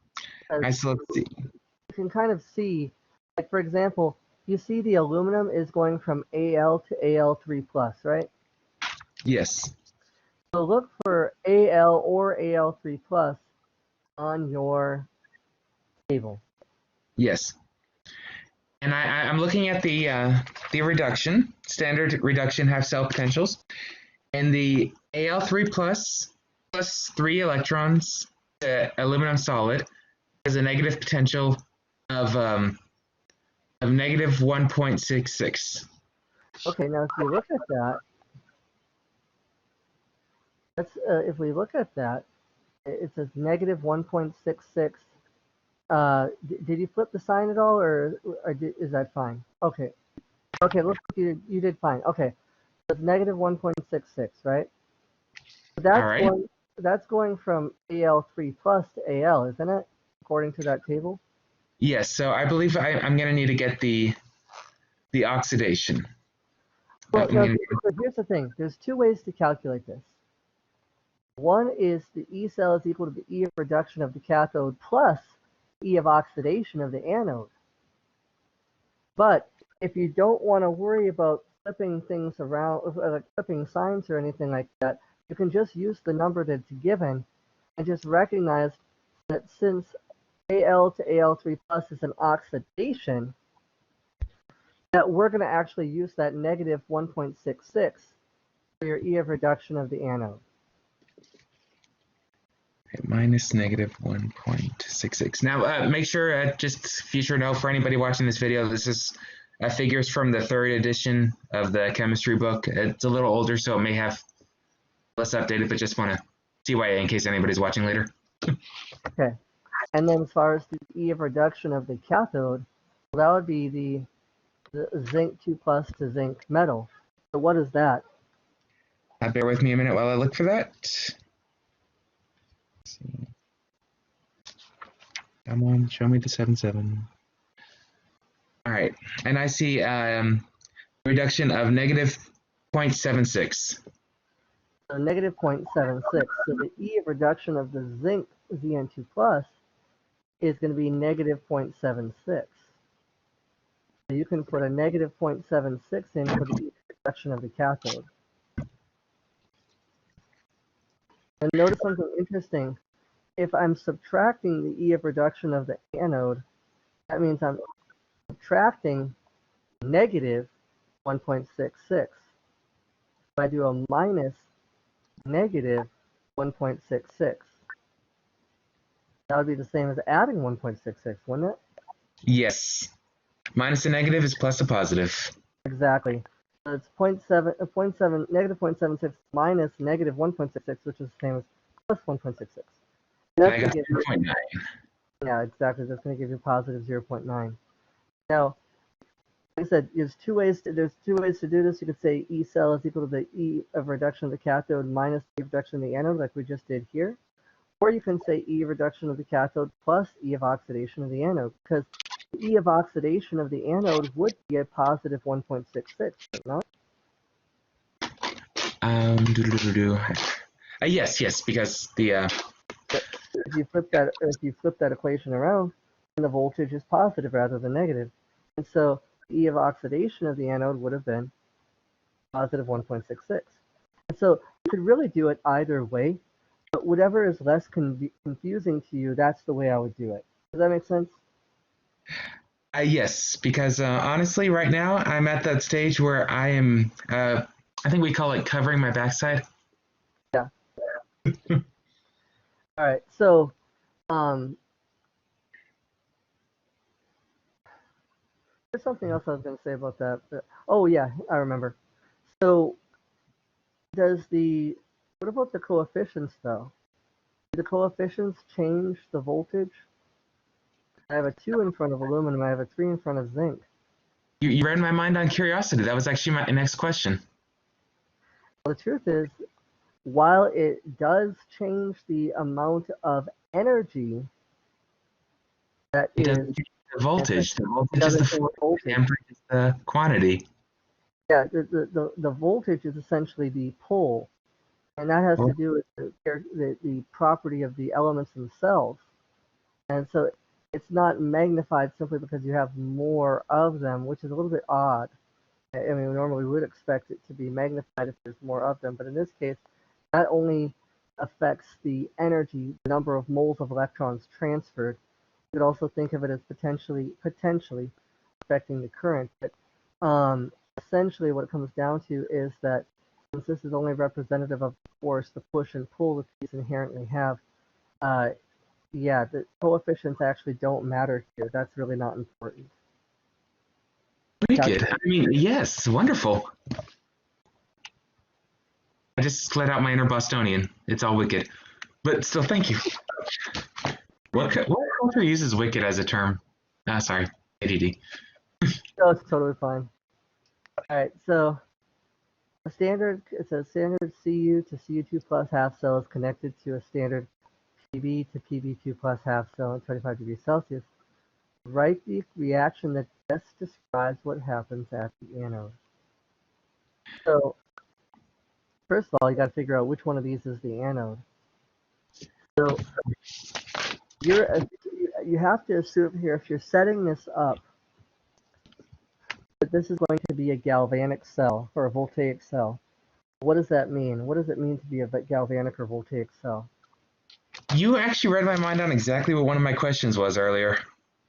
All right, so let's see. You can kind of see, like for example, you see the aluminum is going from Al to Al3+, right? Yes. So look for Al or Al3+ on your table. Yes. And I'm looking at the reduction, standard reduction half cell potentials, and the Al3 plus 3 electrons, aluminum solid, has a negative potential of negative 1.66. Okay, now if you look at that, if we look at that, it says negative 1.66. Did you flip the sign at all, or is that fine? Okay. Okay, looks like you did fine. Okay, so it's negative 1.66, right? That's All right. that's going from Al3+ to Al, isn't it? According to that table. Yes. So I believe I'm going to need to get the oxidation. Well, no, so here's the thing. There's two ways to calculate this. One is the E cell is equal to the E of reduction of the cathode plus E of oxidation of the anode. But if you don't want to worry about flipping things around, flipping signs or anything like that, you can just use the number that's given and just recognize that since Al to Al3+ is an oxidation, that we're going to actually use that negative 1.66 for your E of reduction of the anode. Minus negative 1.66. Now, make sure, just future note for anybody watching this video, this is figures from the 3rd edition of the chemistry book. It's a little older, so it may have less updated, but just want to CYA in case anybody's watching later. Okay. And then as far as the E of reduction of the cathode, well, that would be the zinc 2+ to zinc metal. So what is that? Bear with me a minute while I look for that. Let's see. Come on, show me the 7.7. All right, and I see reduction of negative 0.76. So negative 0.76. So the E of reduction of the zinc Zn2+ is going to be negative 0.76. So you can put a negative 0.76 in for the E of reduction of the cathode. And notice something interesting. If I'm subtracting the E of reduction of the anode, that means I'm subtracting negative 1.66. If I do a minus negative 1.66, that would be the same as adding 1.66, wouldn't it? Yes. Minus a negative is plus a positive. Exactly. So it's 0.7, negative 0.76 minus negative 1.66, which is the same as plus 1.66. And I got 0.9. Yeah, exactly. That's going to give you positive 0.9. Now, like I said, there's two ways to do this. You could say E cell is equal to the E of reduction of the cathode minus E of reduction of the anode, like we just did here. Or you can say E of reduction of the cathode plus E of oxidation of the anode, because the E of oxidation of the anode would be a positive 1.66, not? Yes, because the If you flip that equation around, then the voltage is positive rather than negative. And so the E of oxidation of the anode would have been positive 1.66. And so you could really do it either way, but whatever is less confusing to you, that's the way I would do it. Does that make sense? yes, because honestly, right now I'm at that stage where I am. I think we call it covering my backside. Yeah. All right. So, there's something else I was going to say about that. Oh yeah, I remember. So, what about the coefficients though? Do the coefficients change the voltage? I have a 2 in front of aluminum. I have a 3 in front of zinc. You read my mind on curiosity. That was actually my next question. Well, the truth is, while it does change the amount of energy that It is, doesn't change the voltage. The it voltage is doesn't the change force. the voltage. Ampere is the quantity. Yeah, the voltage is essentially the pull, and that has to do with the property of the elements themselves. And so it's not magnified simply because you have more of them, which is a little bit odd. I mean, we normally would expect it to be magnified if there's more of them, but in this case, that only affects the energy, the number of moles of electrons transferred. You could also think of it as potentially affecting the current. But essentially, what it comes down to is that since this is only representative of the force, the push and pull that these inherently have, yeah, the coefficients actually don't matter here. That's really not important. Wicked. I mean, yes, wonderful. I just let out my inner Bostonian. It's all wicked. But still, thank you. What culture uses wicked as a term? Sorry, ADD. No, it's totally fine. All right, so it says standard Cu to Cu2 plus half cell is connected to a standard Pb to Pb2 plus half cell at 25 degrees Celsius. Write the reaction that best describes what happens at the anode. So first of all, you got to figure out which one of these is the anode. So you have to assume here, if you're setting this up, that this is going to be a galvanic cell or a voltaic cell. What does that mean? What does it mean to be a galvanic or voltaic cell? You actually read my mind on exactly what one of my questions was earlier.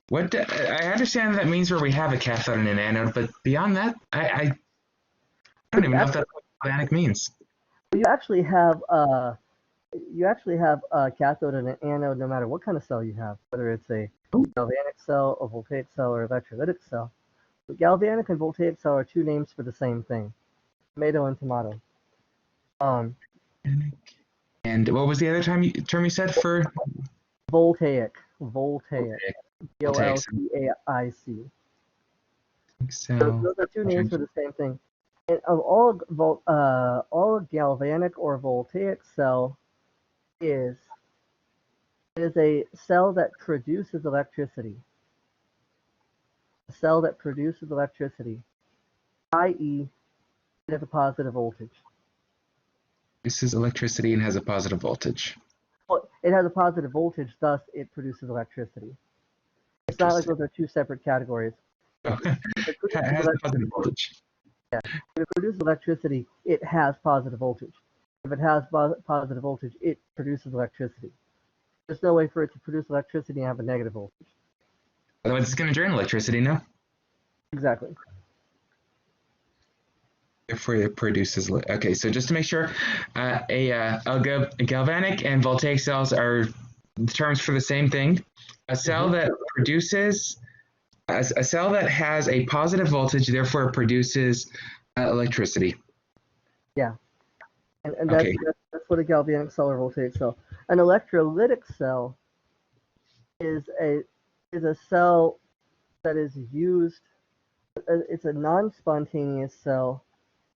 I understand that means where we have a cathode and an anode, but beyond that, I don't even know if that's what galvanic means. You actually have a cathode and an anode no matter what kind of cell you have, whether it's a galvanic cell, a voltaic cell, or electrolytic cell. But galvanic and voltaic cell are two names for the same thing, tomato and tomato. And what was the other term you said for? Voltaic. V-O-L-T-A-I-C. So those are two names for the same thing. And of all galvanic or voltaic cell is a cell that produces electricity. A cell that produces electricity, i.e., it has a positive voltage. This is electricity and has a positive voltage. Well, it has a positive voltage, thus it produces electricity. It's not like those are two separate categories. Oh. It has a positive voltage. Yeah. If it produces electricity, it has positive voltage. If it has positive voltage, it produces electricity. There's no way for it to produce electricity and have a negative voltage. Otherwise, it's going to drain electricity, no? Exactly. Therefore, it produces. Okay, so just to make sure, a galvanic and voltaic cells are terms for the same thing. A cell that produces, a cell that has a positive voltage, therefore it produces electricity. Yeah, and that's what a galvanic cell or voltaic cell. An electrolytic cell is a cell that is used. It's a non-spontaneous cell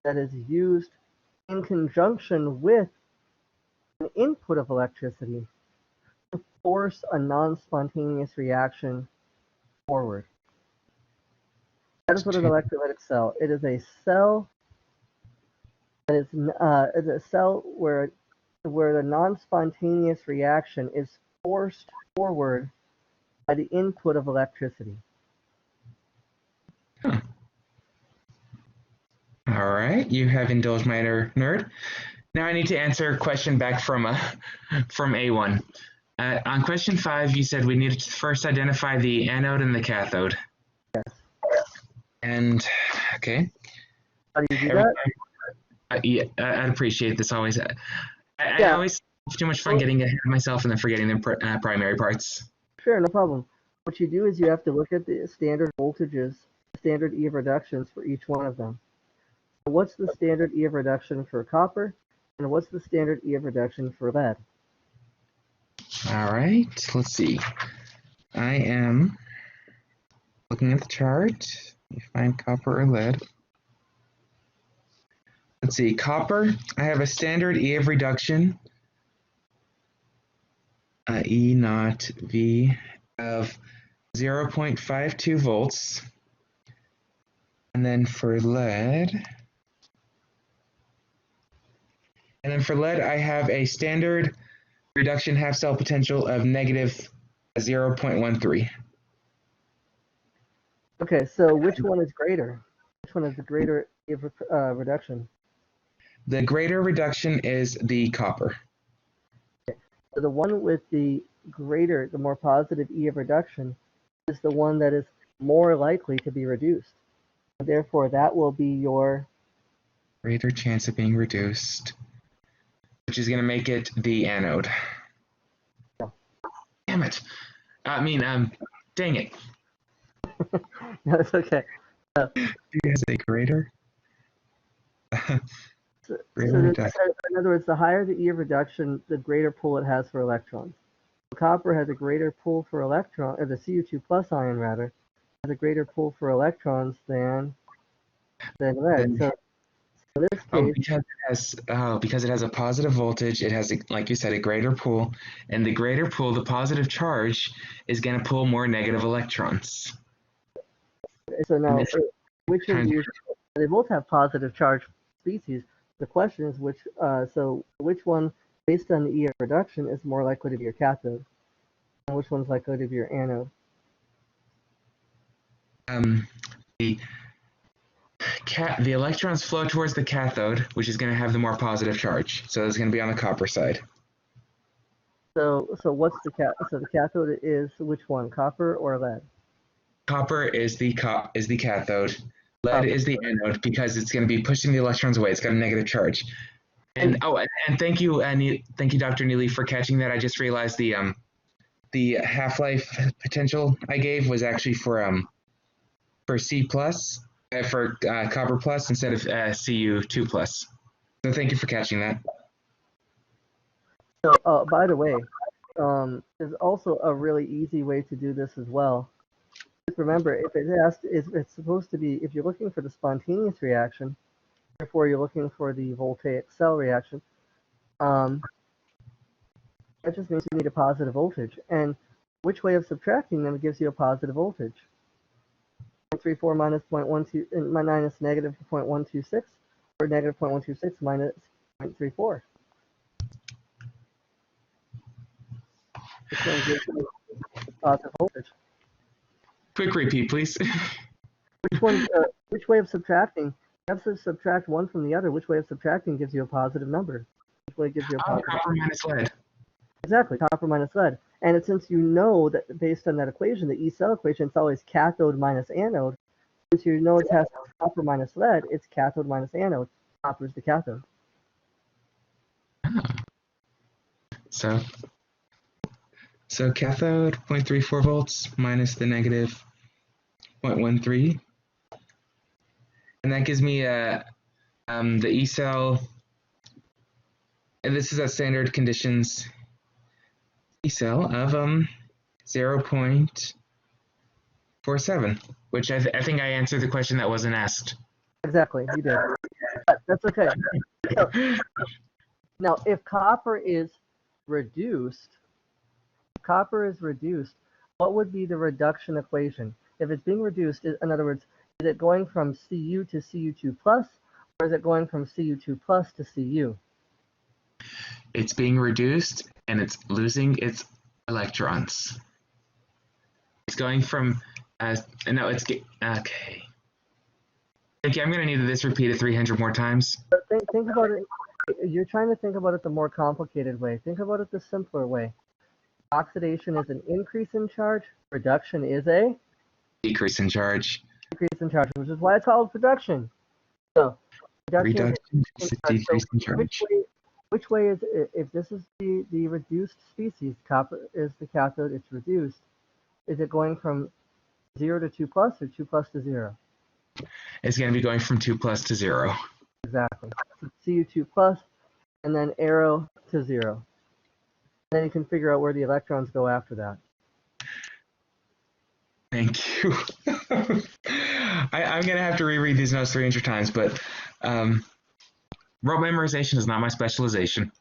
that is used in conjunction with an input of electricity to force a non-spontaneous reaction forward. That is what an electrolytic cell. It is a cell, and it's a cell where the non-spontaneous reaction is forced forward by the input of electricity. Huh. All right, you have indulged my inner nerd. Now I need to answer a question back from A1. On question 5, you said we needed to first identify the anode and the cathode. Yes. And, okay. How do you do that? Yeah, I'd appreciate this always. I Yeah. always have too much fun getting ahead of myself and then forgetting the primary parts. Sure, no problem. What you do is you have to look at the standard voltages, standard E of reductions for each one of them. So what's the standard E of reduction for copper, and what's the standard E of reduction for lead? All right, let's see. I am looking at the chart. Let me find copper or lead. Let's see, copper, I have a standard E of reduction, E naught V of 0.52 volts. And then for lead, I have a standard reduction half cell potential of negative 0.13. Okay, so which one is greater? Which one is the greater E of reduction? The greater reduction is the copper. So the one with the greater, the more positive E of reduction is the one that is more likely to be reduced. Therefore, that will be your Greater chance of being reduced, which is going to make it the anode. Yeah. Damn it. Dang it. No, it's okay. It has a greater. So Greater in other words, the higher the E of reduction, the greater pull it has for electrons. Copper has a greater pull for electrons, or the Cu2 plus ion rather, has a greater pull for electrons than lead. So in this case, because it has a positive voltage, it has, like you said, a greater pull, and the greater pull, the positive charge, is going to pull more negative electrons. so now which of these? They both have positive charge species. The question is which one, based on the E of reduction, is more likely to be your cathode, and which one's likely to be your anode? The electrons flow towards the cathode, which is going to have the more positive charge. So it's going to be on the copper side. So what's the cathode is which one, copper or lead? Copper is the cathode. Lead is the anode because it's going to be pushing the electrons away. It's got a negative charge. And thank you, Dr. Neely, for catching that. I just realized the half-life potential I gave was actually for C plus, for copper plus instead of Cu2 plus. So thank you for catching that. So by the way, there's also a really easy way to do this as well. Just remember, if it's supposed to be, if you're looking for the spontaneous reaction, therefore you're looking for the voltaic cell reaction, that just means you need a positive voltage. And which way of subtracting them gives you a positive voltage? 0.34 minus 0.12 minus negative 0.126, or negative 0.126 minus 0.34. Which one gives you positive voltage? Quick repeat, please. Which way of subtracting? You have to subtract one from the other. Which way of subtracting gives you a positive number? Which way gives you a positive? Copper minus lead. Exactly, copper minus lead. And since you know that based on that equation, the E cell equation, it's always cathode minus anode. Since you know it has copper minus lead, it's cathode minus anode. Copper is the cathode. So cathode 0.34 volts minus the negative 0.13, and that gives me the E cell. And this is at standard conditions. E cell of 0.47, which I think I answered the question that wasn't asked. Exactly, you did. But that's okay. So, now, if copper is reduced, what would be the reduction equation? If it's being reduced, in other words, is it going from Cu to Cu2 plus, or is it going from Cu2 plus to Cu? It's being reduced and it's losing its electrons. It's going from, no, it's, okay. Okay, I'm going to need this repeated 300 more times. But think about it. You're trying to think about it the more complicated way. Think about it the simpler way. Oxidation is an increase in charge. Reduction is a Decrease in charge. decrease in charge, which is why it's called reduction. So reduction is a decrease in charge. Which way is it? If this is the reduced species, copper is the cathode, it's reduced. Is it going from 0 to 2 plus or 2 plus to 0? It's going to be going from 2 plus to 0. Exactly. So Cu2 plus, and then arrow to 0. Then you can figure out where the electrons go after that. Thank you. I'm going to have to reread these notes 300 times, but rote memorization is not my specialization.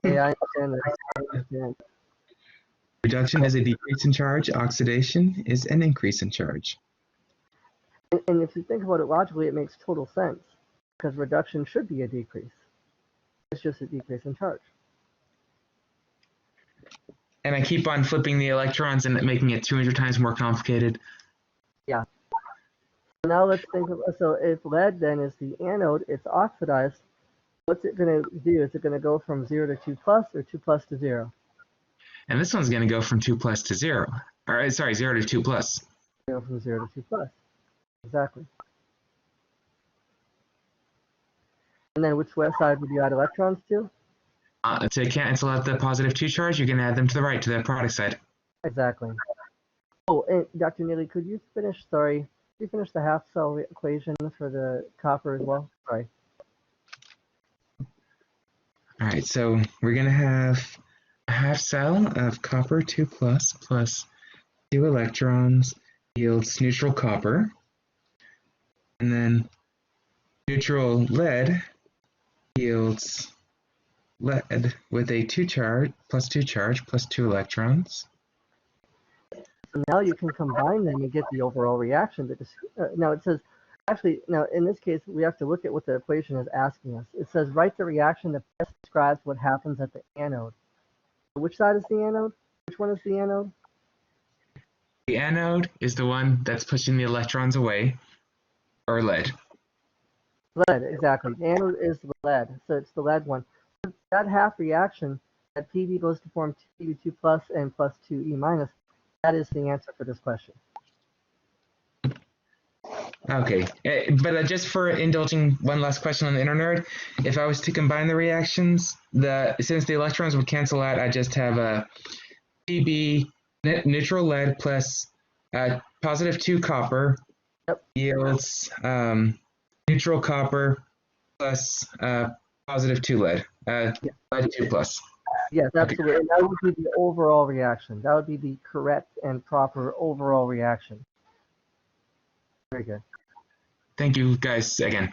Yeah, I understand that. I understand. Reduction is a decrease in charge. Oxidation is an increase in charge. And if you think about it logically, it makes total sense, because reduction should be a decrease. It's just a decrease in charge. And I keep on flipping the electrons and making it 200 times more complicated. Yeah. Now let's think of, so if lead then is the anode, it's oxidized. What's it going to do? Is it going to go from 0 to 2 plus or 2 plus to 0? And this one's going to go from 2 plus to 0. All right, sorry, 0 to 2 plus. Go from 0 to 2 plus. Exactly. And then which side would you add electrons to? To cancel out the positive 2 charge, you're going to add them to the right, to the product side. Exactly. Oh, and Dr. Neely, could you finish the half cell equation for the copper as well? Sorry. All right, so we're going to have a half cell of copper 2 plus 2 electrons yields neutral copper. And then neutral lead yields lead with a 2 charge plus 2 electrons. So now you can combine them and get the overall reaction. Now it says, actually, now in this case, we have to look at what the equation is asking us. It says, write the reaction that best describes what happens at the anode. Which side is the anode? Which one is the anode? The anode is the one that's pushing the electrons away, or lead. Lead, exactly. The anode is the lead, so it's the lead one. That half reaction, that Pb goes to form 2 plus and plus 2e minus, that is the answer for this question. Okay, but just for indulging one last question on the inner nerd, if I was to combine the reactions, since the electrons would cancel out, I just have a Pb neutral lead plus positive 2 copper yields neutral copper plus positive 2 lead, lead 2 plus. Yes, absolutely. And that would be the overall reaction. That would be the correct and proper overall reaction. Very good. Thank you guys again.